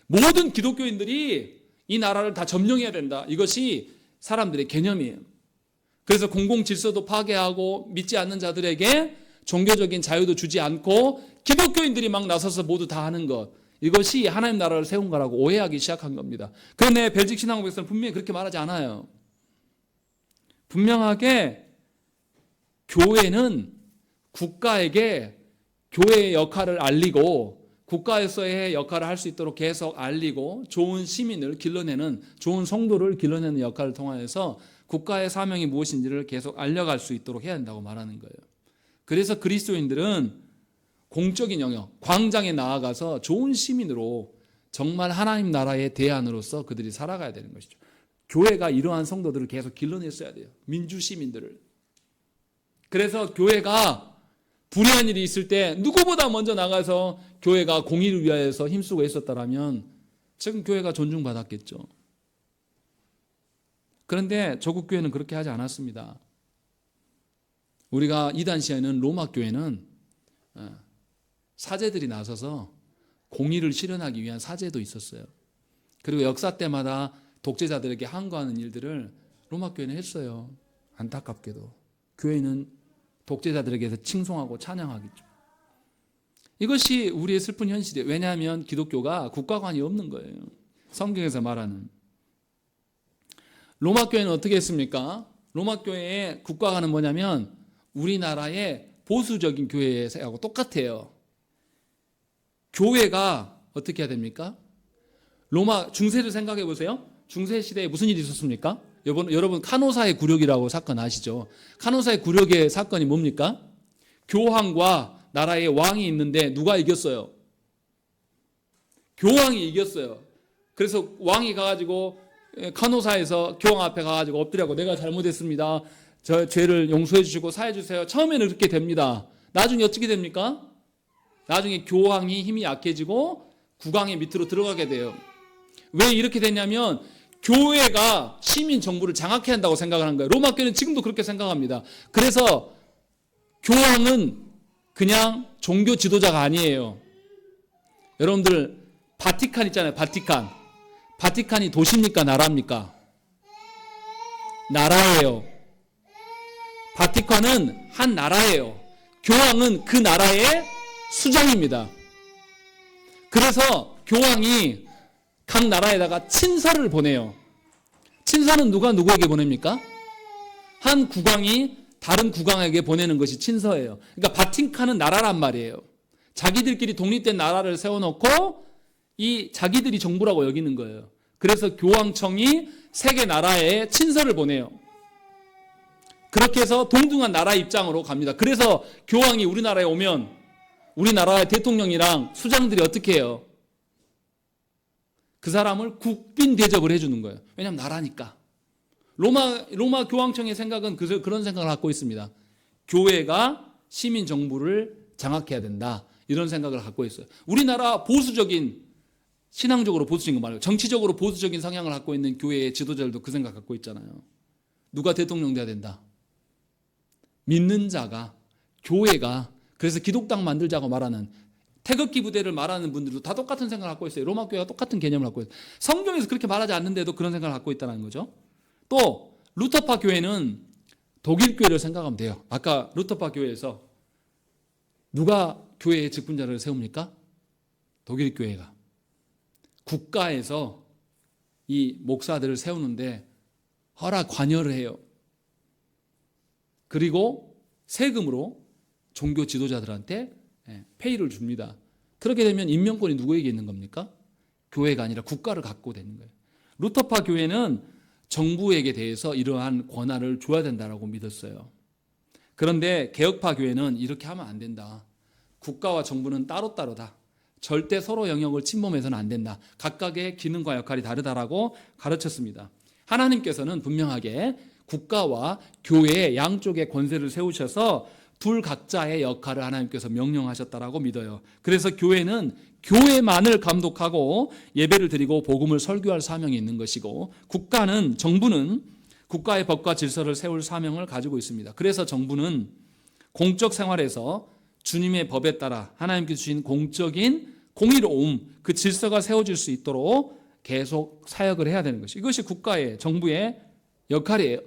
모든 기독교인들이 이 나라를 다 점령해야 된다. 이것이 사람들의 개념이에요. 그래서 공공 질서도 파괴하고 믿지 않는 자들에게 종교적인 자유도 주지 않고 기독교인들이 막 나서서 모두 다 하는 것. 이것이 하나님 나라를 세운 거라고 오해하기 시작한 겁니다. 그런데 벨직 신앙고백서는 분명히 그렇게 말하지 않아요. 분명하게 교회는 국가에게 교회의 역할을 알리고 국가에서의 역할을 할 수 있도록 계속 알리고 좋은 시민을 길러내는, 좋은 성도를 길러내는 역할을 통하여서 국가의 사명이 무엇인지를 계속 알려갈 수 있도록 해야 한다고 말하는 거예요. 그래서 그리스도인들은 공적인 영역, 광장에 나아가서 좋은 시민으로 정말 하나님 나라의 대안으로서 그들이 살아가야 되는 것이죠. 교회가 이러한 성도들을 계속 길러냈어야 돼요. 민주 시민들을. 그래서 교회가 불의한 일이 있을 때 누구보다 먼저 나가서 교회가 공의를 위하여서 힘쓰고 있었다라면 지금 교회가 존중받았겠죠. 그런데 조국 교회는 그렇게 하지 않았습니다. 우리가 이단 시에는 로마 교회는 사제들이 나서서 공의를 실현하기 위한 사제도 있었어요. 그리고 역사 때마다 독재자들에게 항거하는 일들을 로마 교회는 했어요. 안타깝게도 교회는 독재자들에게서 칭송하고 찬양하겠죠. 이것이 우리의 슬픈 현실이에요. 왜냐하면 기독교가 국가관이 없는 거예요. 성경에서 말하는. 로마 교회는 어떻게 했습니까? 로마 교회의 국가관은 뭐냐면 우리나라의 보수적인 교회하고 똑같아요. 교회가 어떻게 해야 됩니까? 로마 중세를 생각해 보세요. 중세 시대에 무슨 일이 있었습니까? 여러분 카노사의 굴욕이라고 사건 아시죠? 카노사의 굴욕의 사건이 뭡니까? 교황과 나라의 왕이 있는데 누가 이겼어요? 교황이 이겼어요. 그래서 왕이 가가지고 카노사에서 교황 앞에 가가지고 엎드려고 내가 잘못했습니다. 저 죄를 용서해 주시고 사해 주세요. 처음에는 그렇게 됩니다. 나중에 어떻게 됩니까? 나중에 교황이 힘이 약해지고 국왕의 밑으로 들어가게 돼요. 왜 이렇게 됐냐면 교회가 시민 정부를 장악해야 한다고 생각하는 거예요. 로마 교회는 지금도 그렇게 생각합니다. 그래서 교황은 그냥 종교 지도자가 아니에요. 여러분들 바티칸 있잖아요. 바티칸. 바티칸이 도시입니까? 나라입니까? 나라예요. 바티칸은 한 나라예요. 교황은 그 나라의 수장입니다. 그래서 교황이 각 나라에다가 친서를 보내요. 친서는 누가 누구에게 보냅니까? 한 국왕이 다른 국왕에게 보내는 것이 친서예요. 그러니까 바티칸은 나라란 말이에요. 자기들끼리 독립된 나라를 세워놓고 이 자기들이 정부라고 여기는 거예요. 그래서 교황청이 세계 나라에 친서를 보내요. 그렇게 해서 동등한 나라 입장으로 갑니다. 그래서 교황이 우리나라에 오면 우리나라의 대통령이랑 수장들이 어떻게 해요? 그 사람을 국빈 대접을 해주는 거예요. 왜냐하면 나라니까. 로마 교황청의 생각은 그런 생각을 갖고 있습니다. 교회가 시민 정부를 장악해야 된다. 이런 생각을 갖고 있어요. 우리나라 보수적인, 신앙적으로 보수적인 거 말고 정치적으로 보수적인 성향을 갖고 있는 교회의 지도자들도 그 생각 갖고 있잖아요. 누가 대통령 돼야 된다. 믿는 자가, 교회가, 그래서 기독당 만들자고 말하는 태극기 부대를 말하는 분들도 다 똑같은 생각을 갖고 있어요. 로마 교회가 똑같은 개념을 갖고 있어요. 성경에서 그렇게 말하지 않는데도 그런 생각을 갖고 있다는 거죠. 또 루터파 교회는 독일 교회를 생각하면 돼요. 아까 루터파 교회에서 누가 교회의 직분자를 세웁니까? 독일 교회가. 국가에서 이 목사들을 세우는데 관여를 해요. 그리고 세금으로 종교 지도자들한테 페이를 줍니다. 그렇게 되면 임명권이 누구에게 있는 겁니까? 교회가 아니라 국가를 갖고 되는 거예요. 루터파 교회는 정부에게 대해서 이러한 권한을 줘야 된다고 믿었어요. 그런데 개혁파 교회는 이렇게 하면 안 된다. 국가와 정부는 따로따로다. 절대 서로 영역을 침범해서는 안 된다. 각각의 기능과 역할이 다르다라고 가르쳤습니다. 하나님께서는 분명하게 국가와 교회의 양쪽의 권세를 세우셔서 둘 각자의 역할을 하나님께서 명령하셨다라고 믿어요. 그래서 교회는 교회만을 감독하고 예배를 드리고 복음을 설교할 사명이 있는 것이고, 국가는, 정부는 국가의 법과 질서를 세울 사명을 가지고 있습니다. 그래서 정부는 공적 생활에서 주님의 법에 따라 하나님께서 주신 공적인 공의로움, 그 질서가 세워질 수 있도록 계속 사역을 해야 되는 것이, 이것이 국가의, 정부의 역할이에요.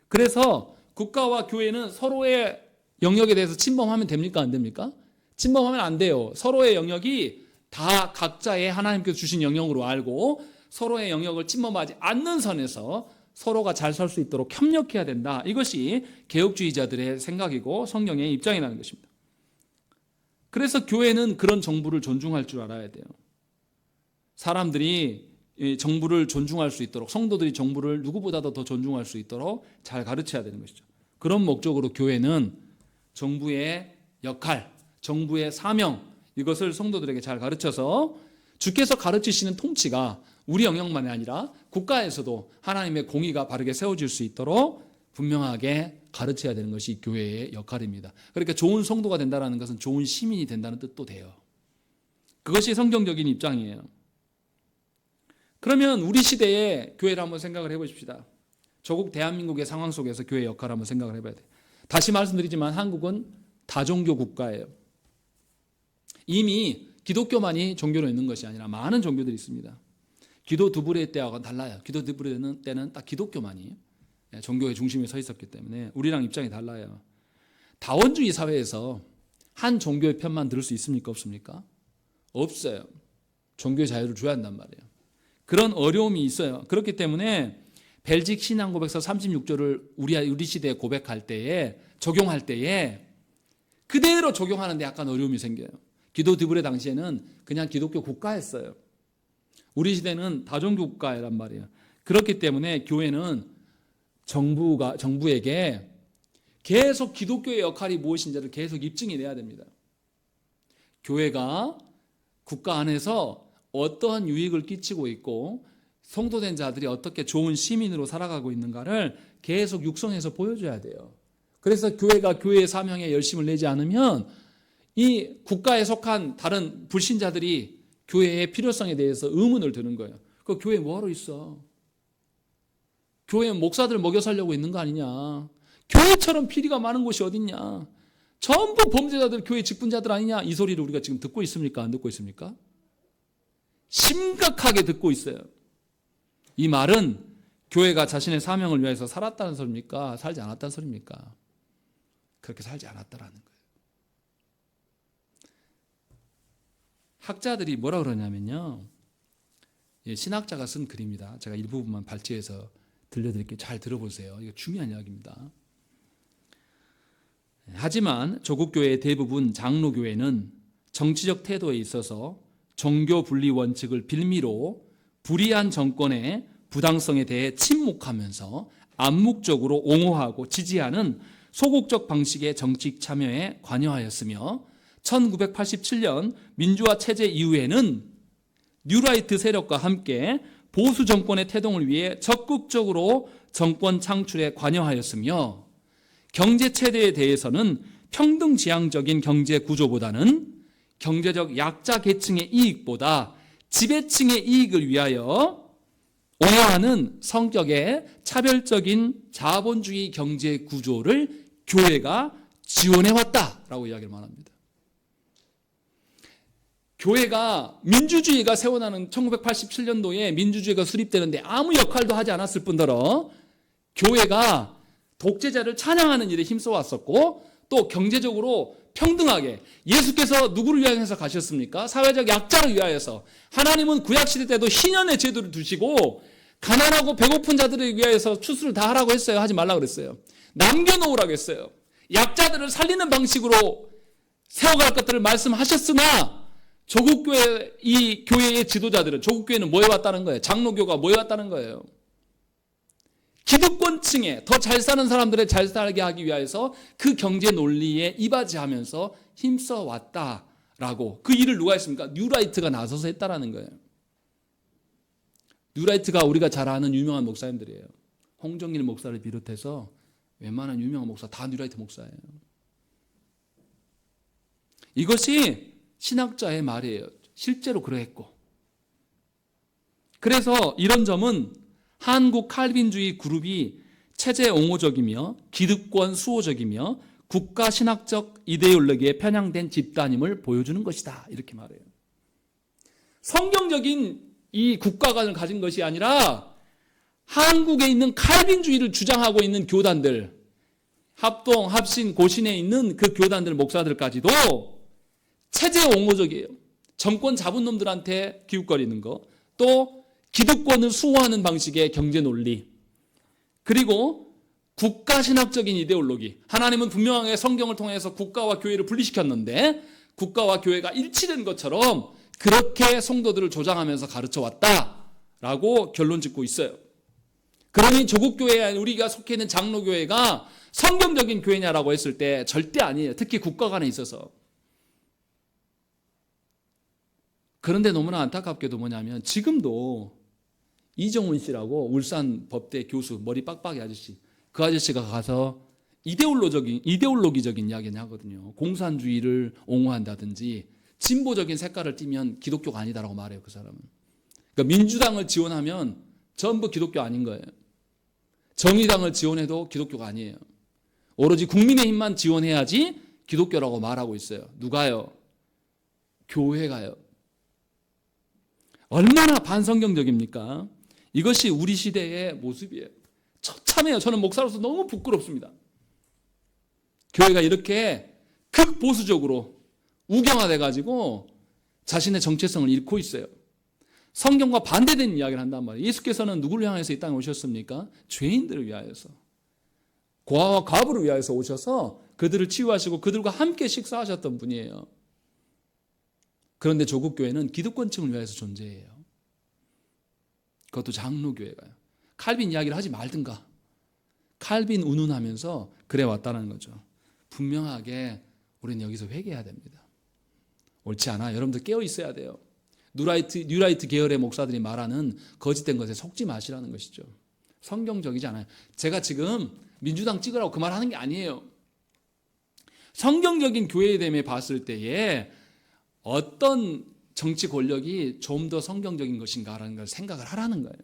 그래서 국가와 교회는 서로의 영역에 대해서 침범하면 됩니까? 안 됩니까? 침범하면 안 돼요. 서로의 영역이 다 각자의 하나님께서 주신 영역으로 알고 서로의 영역을 침범하지 않는 선에서 서로가 잘 살 수 있도록 협력해야 된다. 이것이 개혁주의자들의 생각이고 성경의 입장이라는 것입니다. 그래서 교회는 그런 정부를 존중할 줄 알아야 돼요. 사람들이 정부를 존중할 수 있도록, 성도들이 정부를 누구보다도 더 존중할 수 있도록 잘 가르쳐야 되는 것이죠. 그런 목적으로 교회는 정부의 역할, 정부의 사명, 이것을 성도들에게 잘 가르쳐서 주께서 가르치시는 통치가 우리 영역만이 아니라 국가에서도 하나님의 공의가 바르게 세워질 수 있도록 분명하게 가르쳐야 되는 것이 교회의 역할입니다. 그러니까 좋은 성도가 된다는 것은 좋은 시민이 된다는 뜻도 돼요. 그것이 성경적인 입장이에요. 그러면 우리 시대의 교회를 한번 생각을 해보십시다. 조국 대한민국의 상황 속에서 교회의 역할을 한번 생각을 해봐야 돼요. 다시 말씀드리지만 한국은 다종교 국가예요. 이미 기독교만이 종교로 있는 것이 아니라 많은 종교들이 있습니다. 기도 두부레 때와는 달라요. 기도 두부레 때는 딱 기독교만이 종교의 중심에 서 있었기 때문에 우리랑 입장이 달라요. 다원주의 사회에서 한 종교의 편만 들을 수 있습니까? 없습니까? 없어요. 종교의 자유를 줘야 한단 말이에요. 그런 어려움이 있어요. 그렇기 때문에 벨직 신앙 고백서 36조를 우리 시대에 고백할 때에, 적용할 때에 그대로 적용하는데 약간 어려움이 생겨요. 기도 드부레 당시에는 그냥 기독교 국가였어요. 우리 시대는 다종교 국가란 말이에요. 그렇기 때문에 교회는 정부에게 계속 기독교의 역할이 무엇인지를 계속 입증해 내야 됩니다. 교회가 국가 안에서 어떠한 유익을 끼치고 있고 성도된 자들이 어떻게 좋은 시민으로 살아가고 있는가를 계속 육성해서 보여줘야 돼요. 그래서 교회가 교회의 사명에 열심을 내지 않으면 이 국가에 속한 다른 불신자들이 교회의 필요성에 대해서 의문을 드는 거예요. 그 교회 뭐하러 있어? 교회 목사들 먹여 살려고 있는 거 아니냐? 교회처럼 비리가 많은 곳이 어딨냐? 전부 범죄자들, 교회 직분자들 아니냐? 이 소리를 우리가 지금 듣고 있습니까? 안 듣고 있습니까? 심각하게 듣고 있어요. 이 말은 교회가 자신의 사명을 위해서 살았다는 소리입니까? 살지 않았다는 소리입니까? 그렇게 살지 않았다라는 거예요. 학자들이 뭐라 그러냐면요, 신학자가 쓴 글입니다. 제가 일부분만 발췌해서 들려드릴게요. 잘 들어보세요. 이거 중요한 이야기입니다. 하지만 조국교회의 대부분 장로교회는 정치적 태도에 있어서 종교 분리 원칙을 빌미로 불의한 정권의 부당성에 대해 침묵하면서 암묵적으로 옹호하고 지지하는 소극적 방식의 정치 참여에 관여하였으며 1987년 민주화 체제 이후에는 뉴라이트 세력과 함께 보수 정권의 태동을 위해 적극적으로 정권 창출에 관여하였으며 경제 체제에 대해서는 평등지향적인 경제 구조보다는 경제적 약자 계층의 이익보다 지배층의 이익을 위하여 옹호하는 성격의 차별적인 자본주의 경제 구조를 교회가 지원해왔다라고 이야기를 말합니다. 교회가 민주주의가 세워나는 1987년도에 민주주의가 수립되는데 아무 역할도 하지 않았을 뿐더러 교회가 독재자를 찬양하는 일에 힘써왔었고 또 경제적으로 평등하게 예수께서 누구를 위하여서 가셨습니까? 사회적 약자를 위하여서. 하나님은 구약시대 때도 희년의 제도를 두시고 가난하고 배고픈 자들을 위하여서 추수를 다 하라고 했어요. 하지 말라고 그랬어요. 남겨놓으라고 했어요. 약자들을 살리는 방식으로 세워갈 것들을 말씀하셨으나 조국교회, 이 교회의 지도자들은, 조국교회는 뭐 해왔다는 거예요? 장로교가 뭐 해왔다는 거예요? 기득권층에 더 잘 사는 사람들을 잘 살게 하기 위해서 그 경제 논리에 이바지하면서 힘써 왔다라고. 그 일을 누가 했습니까? 뉴라이트가 나서서 했다라는 거예요. 뉴라이트가 우리가 잘 아는 유명한 목사님들이에요. 홍정일 목사를 비롯해서 웬만한 유명한 목사 다 뉴라이트 목사예요. 이것이 신학자의 말이에요. 실제로 그러했고. 그래서 이런 점은 한국 칼빈주의 그룹이 체제 옹호적이며 기득권 수호적이며 국가 신학적 이데올로기에 편향된 집단임을 보여주는 것이다. 이렇게 말해요. 성경적인 이 국가관을 가진 것이 아니라 한국에 있는 칼빈주의를 주장하고 있는 교단들, 합동, 합신, 고신에 있는 그 교단들 목사들까지도 체제 옹호적이에요. 정권 잡은 놈들한테 기웃거리는 거, 또 기득권을 수호하는 방식의 경제 논리, 그리고 국가신학적인 이데올로기. 하나님은 분명하게 성경을 통해서 국가와 교회를 분리시켰는데 국가와 교회가 일치된 것처럼 그렇게 성도들을 조장하면서 가르쳐 왔다라고 결론 짓고 있어요. 그러니 조국교회, 우리가 속해 있는 장로교회가 성경적인 교회냐라고 했을 때 절대 아니에요. 특히 국가 간에 있어서. 그런데 너무나 안타깝게도 뭐냐면 지금도 이정훈 씨라고 울산 법대 교수, 머리 빡빡이 아저씨, 그 아저씨가 가서 이데올로기적인 이야기를 하거든요. 공산주의를 옹호한다든지 진보적인 색깔을 띠면 기독교가 아니다라고 말해요. 그 사람은. 그러니까 민주당을 지원하면 전부 기독교 아닌 거예요. 정의당을 지원해도 기독교가 아니에요. 오로지 국민의힘만 지원해야지 기독교라고 말하고 있어요. 누가요? 교회가요. 얼마나 반성경적입니까? 이것이 우리 시대의 모습이에요. 처참해요. 저는 목사로서 너무 부끄럽습니다. 교회가 이렇게 극보수적으로 우경화돼가지고 자신의 정체성을 잃고 있어요. 성경과 반대되는 이야기를 한단 말이에요. 예수께서는 누구를 향해서 이 땅에 오셨습니까? 죄인들을 위하여서. 고아와 과부를 위하여서 오셔서 그들을 치유하시고 그들과 함께 식사하셨던 분이에요. 그런데 조국교회는 기득권층을 위해서 존재해요. 그것도 장로교회가요. 칼빈 이야기를 하지 말든가. 칼빈 운운하면서 그래 왔다는 거죠. 분명하게 우리는 여기서 회개해야 됩니다. 옳지 않아. 여러분들 깨어 있어야 돼요. 뉴라이트 계열의 목사들이 말하는 거짓된 것에 속지 마시라는 것이죠. 성경적이지 않아요. 제가 지금 민주당 찍으라고 그 말 하는 게 아니에요. 성경적인 교회됨에 봤을 때에 어떤 정치 권력이 좀 더 성경적인 것인가라는 걸 생각을 하라는 거예요.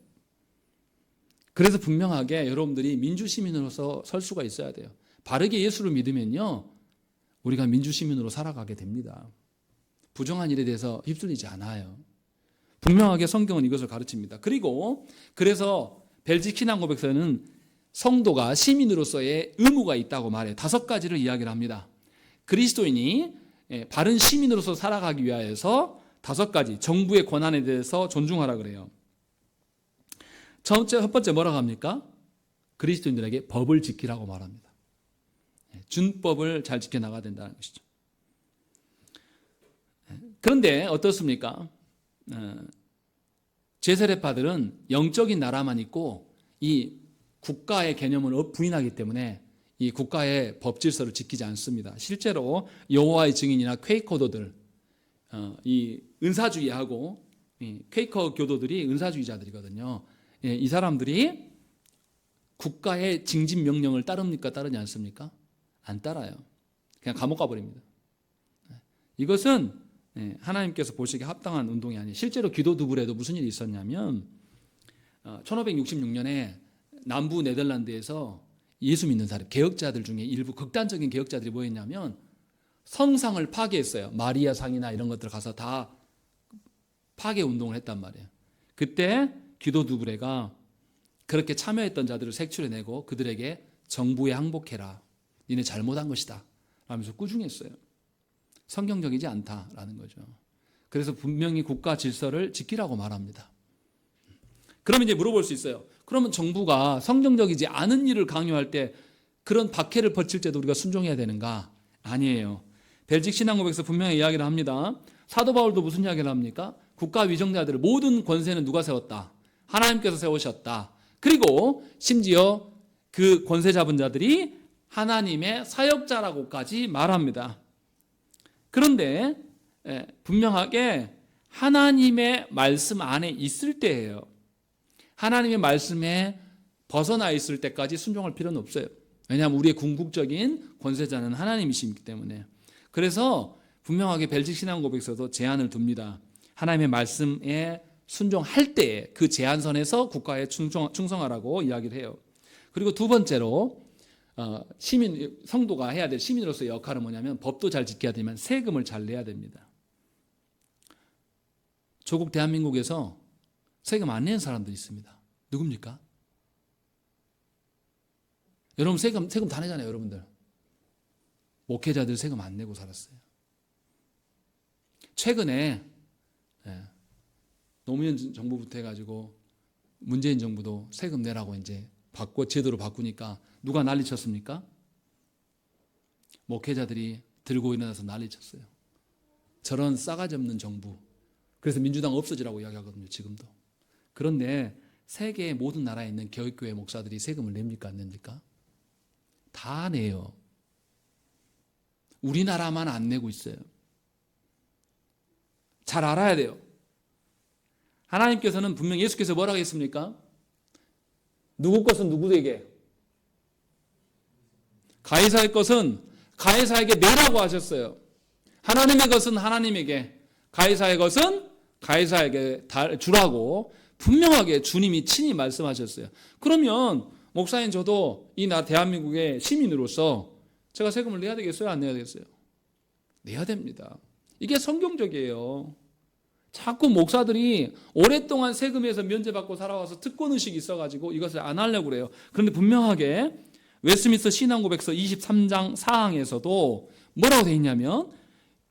그래서 분명하게 여러분들이 민주시민으로서 설 수가 있어야 돼요. 바르게 예수를 믿으면요, 우리가 민주시민으로 살아가게 됩니다. 부정한 일에 대해서 휩쓸리지 않아요. 분명하게 성경은 이것을 가르칩니다. 그리고 그래서 벨지 키난 고백서에는 성도가 시민으로서의 의무가 있다고 말해요. 5가지를 이야기를 합니다. 그리스도인이 바른 시민으로서 살아가기 위하여서 5가지 정부의 권한에 대해서 존중하라 그래요. 첫 번째 뭐라고 합니까? 그리스도인들에게 법을 지키라고 말합니다. 준법을 잘 지켜나가야 된다는 것이죠. 그런데 어떻습니까? 제세례파들은 영적인 나라만 있고 이 국가의 개념을 부인하기 때문에 이 국가의 법 질서를 지키지 않습니다. 실제로 여호와의 증인이나 퀘이커도들, 이 은사주의하고 퀘이커 교도들이 은사주의자들이거든요. 이 사람들이 국가의 징집 명령을 따릅니까? 따르지 않습니까? 안 따라요. 그냥 감옥 가버립니다. 이것은 하나님께서 보시기에 합당한 운동이 아니에요. 실제로 기도두불에도 무슨 일이 있었냐면 1566년에 남부 네덜란드에서 예수 믿는 사람, 개혁자들 중에 일부 극단적인 개혁자들이 뭐였냐면 성상을 파괴했어요. 마리아 상이나 이런 것들 가서 다 파괴 운동을 했단 말이에요. 그때 기도 두브레가 그렇게 참여했던 자들을 색출해내고 그들에게 정부에 항복해라. 니네 잘못한 것이다. 라면서 꾸중했어요. 성경적이지 않다라는 거죠. 그래서 분명히 국가 질서를 지키라고 말합니다. 그러면 이제 물어볼 수 있어요. 그러면 정부가 성경적이지 않은 일을 강요할 때 그런 박해를 벌칠 때도 우리가 순종해야 되는가? 아니에요. 벨직 신앙고백에서 분명히 이야기를 합니다. 사도 바울도 무슨 이야기를 합니까? 국가 위정자들을 모든 권세는 누가 세웠다? 하나님께서 세우셨다. 그리고 심지어 그 권세 잡은 자들이 하나님의 사역자라고까지 말합니다. 그런데 분명하게 하나님의 말씀 안에 있을 때예요. 하나님의 말씀에 벗어나 있을 때까지 순종할 필요는 없어요. 왜냐하면 우리의 궁극적인 권세자는 하나님이시기 때문에. 그래서 분명하게 벨직 신앙고백에서도 제한을 둡니다. 하나님의 말씀에 순종할 때에 그 제한선에서 국가에 충성하라고 이야기를 해요. 그리고 두 번째로 시민, 성도가 해야 될 시민으로서의 역할은 뭐냐면 법도 잘 지켜야 되지만 세금을 잘 내야 됩니다. 조국 대한민국에서 세금 안 내는 사람들이 있습니다. 누굽니까? 여러분 세금 다 내잖아요. 여러분들 목회자들 세금 안 내고 살았어요. 최근에 노무현 정부부터 해가지고 문재인 정부도 세금 내라고 이제 제도로 바꾸니까 누가 난리쳤습니까? 목회자들이 들고 일어나서 난리쳤어요. 저런 싸가지 없는 정부. 그래서 민주당 없어지라고 이야기하거든요. 지금도. 그런데 세계의 모든 나라에 있는 개혁교회 목사들이 세금을 냅니까? 안 냅니까? 다 내요. 우리나라만 안 내고 있어요. 잘 알아야 돼요. 하나님께서는 분명 예수께서 뭐라고 했습니까? 누구 것은 누구에게? 가이사의 것은 가이사에게 내라고 하셨어요. 하나님의 것은 하나님에게, 가이사의 것은 가이사에게 주라고 분명하게 주님이 친히 말씀하셨어요. 그러면 목사님 저도 이 대한민국의 시민으로서 제가 세금을 내야 되겠어요? 안 내야 되겠어요? 내야 됩니다. 이게 성경적이에요. 자꾸 목사들이 오랫동안 세금에서 면제받고 살아와서 특권의식이 있어가지고 이것을 안 하려고 그래요. 그런데 분명하게 웨스트민스터 신앙고백서 23장 4항에서도 뭐라고 되어 있냐면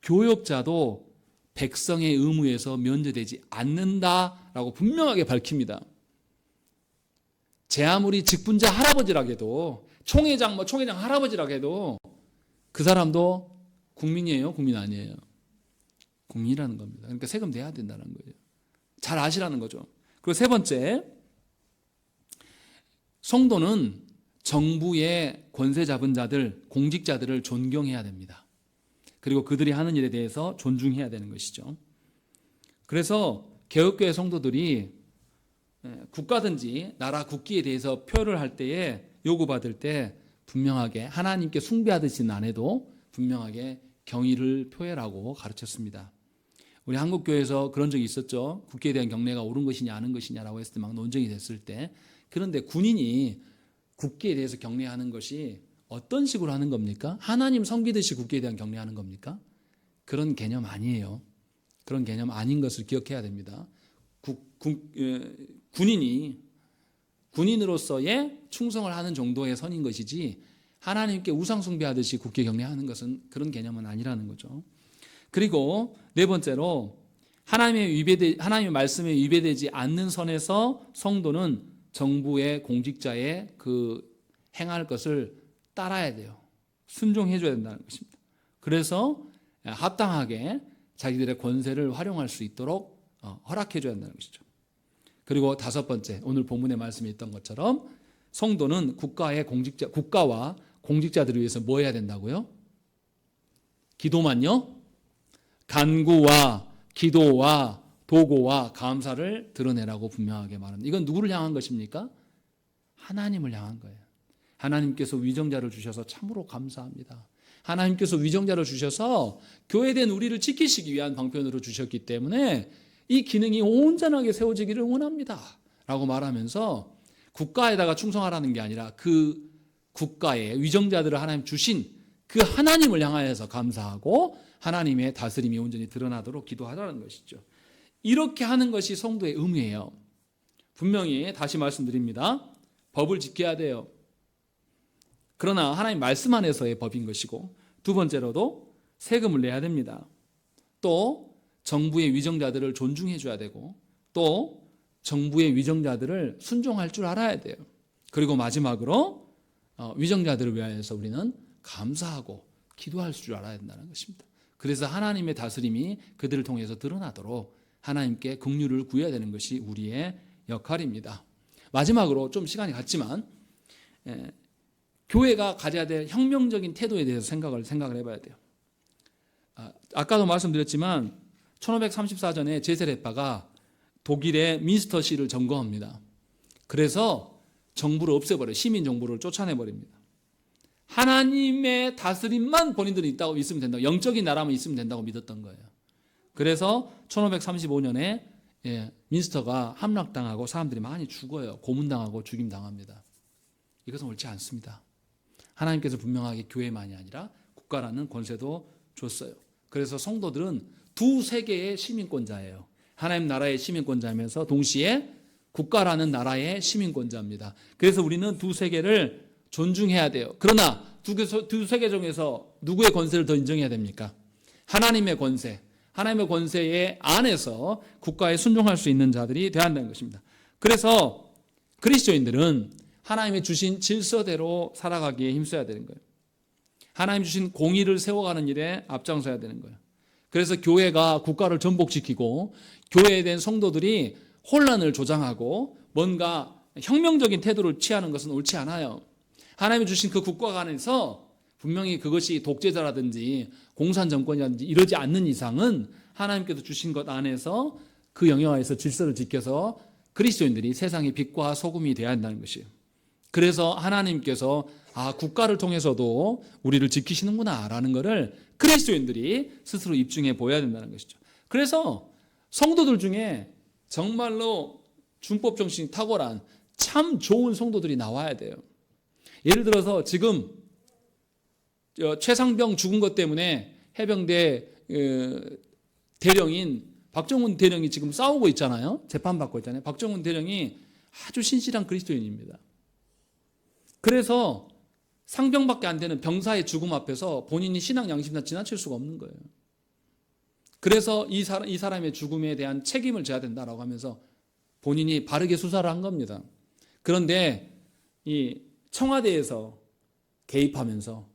교역자도 백성의 의무에서 면제되지 않는다라고 분명하게 밝힙니다. 제 아무리 직분자 할아버지라 해도 총회장 할아버지라 해도 그 사람도 국민이에요? 국민 아니에요? 국민이라는 겁니다. 그러니까 세금 내야 된다는 거예요. 잘 아시라는 거죠. 그리고 세 번째, 성도는 정부의 권세 잡은 자들, 공직자들을 존경해야 됩니다. 그리고 그들이 하는 일에 대해서 존중해야 되는 것이죠. 그래서 개혁교회 성도들이 국가든지 나라 국기에 대해서 표를 할 때에 요구받을 때 분명하게 하나님께 숭배하듯이는 안 해도 분명하게 경의를 표해라고 가르쳤습니다. 우리 한국교회에서 그런 적이 있었죠. 국기에 대한 경례가 옳은 것이냐 아닌 것이냐라고 했을 때 막 논쟁이 됐을 때, 그런데 군인이 국기에 대해서 경례하는 것이 어떤 식으로 하는 겁니까? 하나님 섬기듯이 국기에 대한 경례하는 겁니까? 그런 개념 아니에요. 그런 개념 아닌 것을 기억해야 됩니다. 군인이 군인으로서의 충성을 하는 정도의 선인 것이지 하나님께 우상 숭배하듯이 국기 경례하는 것은 그런 개념은 아니라는 거죠. 그리고 네 번째로 하나님의 말씀에 위배되지 않는 선에서 성도는 정부의 공직자의 그 행할 것을 따라야 돼요. 순종해 줘야 된다는 것입니다. 그래서 합당하게 자기들의 권세를 활용할 수 있도록 허락해 줘야 한다는 것이죠. 그리고 다섯 번째, 오늘 본문의 말씀에 있던 것처럼 성도는 국가와 공직자들을 위해서 뭐 해야 된다고요? 기도만요? 간구와 기도와 도고와 감사를 드러내라고 분명하게 말합니다. 이건 누구를 향한 것입니까? 하나님을 향한 거예요. 하나님께서 위정자를 주셔서 참으로 감사합니다. 하나님께서 위정자를 주셔서 교회된 우리를 지키시기 위한 방편으로 주셨기 때문에 이 기능이 온전하게 세워지기를 원합니다 라고 말하면서 국가에다가 충성하라는 게 아니라 그 국가에 위정자들을 하나님 주신 그 하나님을 향하여서 감사하고 하나님의 다스림이 온전히 드러나도록 기도하라는 것이죠. 이렇게 하는 것이 성도의 의무예요. 분명히 다시 말씀드립니다. 법을 지켜야 돼요. 그러나 하나님 말씀 안에서의 법인 것이고, 두 번째로도 세금을 내야 됩니다. 또 정부의 위정자들을 존중해 줘야 되고, 또 정부의 위정자들을 순종할 줄 알아야 돼요. 그리고 마지막으로 위정자들을 위하여서 우리는 감사하고 기도할 줄 알아야 된다는 것입니다. 그래서 하나님의 다스림이 그들을 통해서 드러나도록 하나님께 긍휼을 구해야 되는 것이 우리의 역할입니다. 마지막으로 좀 시간이 갔지만 교회가 가져야 될 혁명적인 태도에 대해서 생각을 해봐야 돼요. 아까도 말씀드렸지만 1534년에 제세례파가 독일의 민스터시를 점거합니다. 그래서 정부를 없애버려요. 시민 정부를 쫓아내버립니다. 하나님의 다스림만 본인들이 있다고 있으면 된다고, 영적인 나라만 있으면 된다고 믿었던 거예요. 그래서 1535년에 민스터가 함락당하고 사람들이 많이 죽어요. 고문당하고 죽임당합니다. 이것은 옳지 않습니다. 하나님께서 분명하게 교회만이 아니라 국가라는 권세도 줬어요. 그래서 성도들은 두 세계의 시민권자예요. 하나님 나라의 시민권자이면서 동시에 국가라는 나라의 시민권자입니다. 그래서 우리는 두 세계를 존중해야 돼요. 그러나 두 세계 중에서 누구의 권세를 더 인정해야 됩니까? 하나님의 권세. 하나님의 권세에 안에서 국가에 순종할 수 있는 자들이 되어야 한다는 것입니다. 그래서 그리스도인들은 하나님의 주신 질서대로 살아가기에 힘써야 되는 거예요. 하나님 주신 공의를 세워가는 일에 앞장서야 되는 거예요. 그래서 교회가 국가를 전복시키고 교회에 대한 성도들이 혼란을 조장하고 뭔가 혁명적인 태도를 취하는 것은 옳지 않아요. 하나님이 주신 그 국가 안에서 분명히 그것이 독재자라든지 공산정권이라든지 이러지 않는 이상은 하나님께서 주신 것 안에서 그 영역 안에서 질서를 지켜서 그리스도인들이 세상의 빛과 소금이 되어야 한다는 것이에요. 그래서 하나님께서 국가를 통해서도 우리를 지키시는구나 라는 것을 그리스도인들이 스스로 입증해 보여야 된다는 것이죠. 그래서 성도들 중에 정말로 준법 정신이 탁월한 참 좋은 성도들이 나와야 돼요. 예를 들어서 지금 최상병 죽은 것 때문에 해병대 대령인 박정훈 대령이 지금 싸우고 있잖아요. 재판받고 있잖아요. 박정훈 대령이 아주 신실한 그리스도인입니다. 그래서 상병밖에 안 되는 병사의 죽음 앞에서 본인이 신앙 양심상 지나칠 수가 없는 거예요. 그래서 이 사람의 죽음에 대한 책임을 져야 된다라고 하면서 본인이 바르게 수사를 한 겁니다. 그런데 이 청와대에서 개입하면서,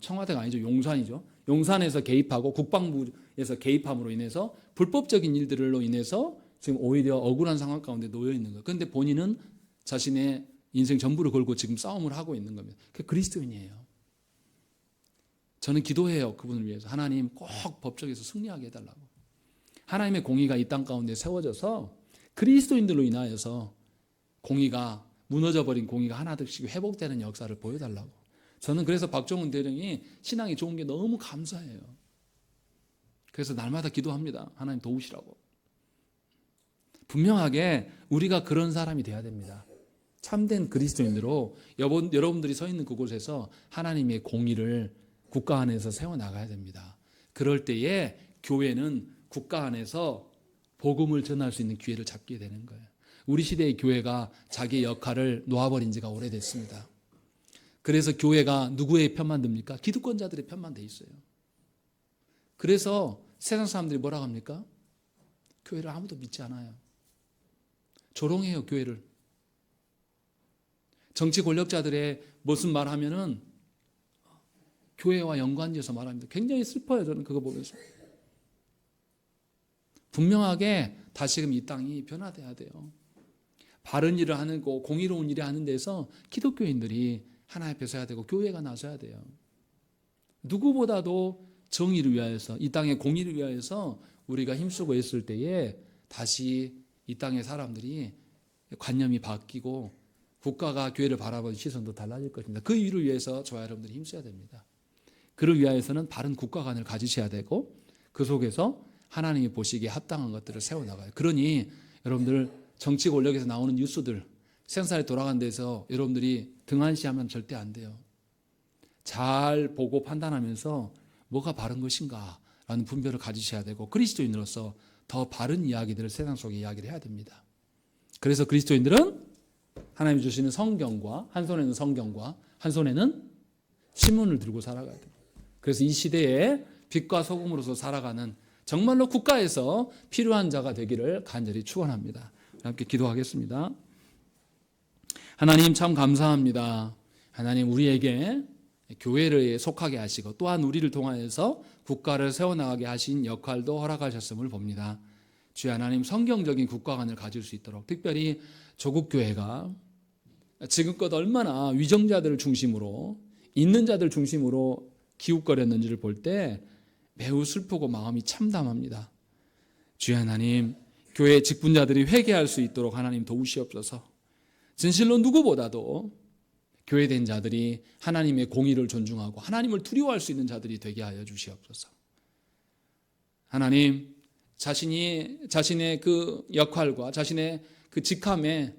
청와대가 아니죠, 용산이죠. 용산에서 개입하고 국방부에서 개입함으로 인해서 불법적인 일들로 인해서 지금 오히려 억울한 상황 가운데 놓여 있는 거예요. 그런데 본인은 자신의 인생 전부를 걸고 지금 싸움을 하고 있는 겁니다. 그게 그리스도인이에요. 저는 기도해요. 그분을 위해서. 하나님 꼭 법정에서 승리하게 해달라고. 하나님의 공의가 이 땅 가운데 세워져서 그리스도인들로 인하여서 공의가 무너져버린 공의가 하나둘씩 회복되는 역사를 보여달라고. 저는 그래서 박정훈 대령이 신앙이 좋은 게 너무 감사해요. 그래서 날마다 기도합니다. 하나님 도우시라고. 분명하게 우리가 그런 사람이 돼야 됩니다. 참된 그리스도인으로 여러분들이 서 있는 그곳에서 하나님의 공의를 국가 안에서 세워나가야 됩니다. 그럴 때에 교회는 국가 안에서 복음을 전할 수 있는 기회를 잡게 되는 거예요. 우리 시대의 교회가 자기의 역할을 놓아버린 지가 오래됐습니다. 그래서 교회가 누구의 편만 듭니까? 기득권자들의 편만 돼 있어요. 그래서 세상 사람들이 뭐라고 합니까? 교회를 아무도 믿지 않아요. 조롱해요, 교회를. 정치 권력자들의 무슨 말하면은 교회와 연관지어서 말합니다. 굉장히 슬퍼요, 저는 그거 보면서. 분명하게 다시금 이 땅이 변화돼야 돼요. 바른 일을 하는 거, 공의로운 일을 하는 데서 기독교인들이 하나 앞에 서야 되고 교회가 나서야 돼요. 누구보다도 정의를 위하여서, 이 땅의 공의를 위하여서 우리가 힘쓰고 있을 때에 다시 이 땅의 사람들이 관념이 바뀌고 국가가 교회를 바라보는 시선도 달라질 것입니다. 그 일을 위해서 저와 여러분들이 힘써야 됩니다. 그를 위하여서는 바른 국가관을 가지셔야 되고 그 속에서 하나님이 보시기에 합당한 것들을 세워나가요. 그러니 여러분들 정치 권력에서 나오는 뉴스들 생산에 돌아간 데서 여러분들이 등한시하면 절대 안 돼요. 잘 보고 판단하면서 뭐가 바른 것인가 라는 분별을 가지셔야 되고, 그리스도인으로서 더 바른 이야기들을 세상 속에 이야기를 해야 됩니다. 그래서 그리스도인들은 하나님이 주시는 성경과, 한 손에는 성경과 한 손에는 신문을 들고 살아가야 돼요. 그래서 이 시대에 빛과 소금으로서 살아가는 정말로 국가에서 필요한 자가 되기를 간절히 축원합니다. 함께 기도하겠습니다. 하나님 참 감사합니다. 하나님 우리에게 교회를 속하게 하시고 또한 우리를 통하여서 국가를 세워나가게 하신 역할도 허락하셨음을 봅니다. 주여 하나님, 성경적인 국가관을 가질 수 있도록, 특별히 조국교회가 지금껏 얼마나 위정자들을 중심으로, 있는 자들 중심으로 기웃거렸는지를 볼 때 매우 슬프고 마음이 참담합니다. 주여 하나님, 교회 직분자들이 회개할 수 있도록 하나님 도우시옵소서. 진실로 누구보다도 교회된 자들이 하나님의 공의를 존중하고 하나님을 두려워할 수 있는 자들이 되게 하여 주시옵소서. 하나님, 자신의 그 역할과 자신의 그 직함에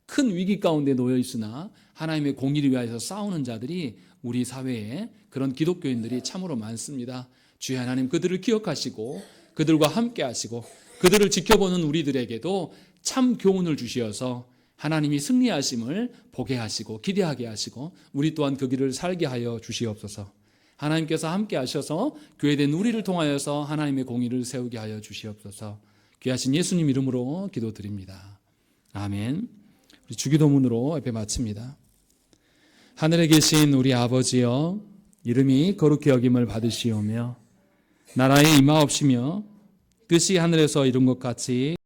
큰 위기 가운데 놓여 있으나 하나님의 공의를 위하여서 싸우는 자들이 우리 사회에, 그런 기독교인들이 참으로 많습니다. 주여 하나님, 그들을 기억하시고 그들과 함께 하시고 그들을 지켜보는 우리들에게도 참 교훈을 주시어서 하나님이 승리하심을 보게 하시고 기대하게 하시고 우리 또한 그 길을 살게 하여 주시옵소서. 하나님께서 함께 하셔서 교회된 우리를 통하여서 하나님의 공의를 세우게 하여 주시옵소서. 귀하신 예수님 이름으로 기도드립니다. 아멘. 우리 주기도문으로 예배 마칩니다. 하늘에 계신 우리 아버지여, 이름이 거룩히 여김을 받으시오며 나라에 임하옵시며 뜻이 하늘에서 이룬 것 같이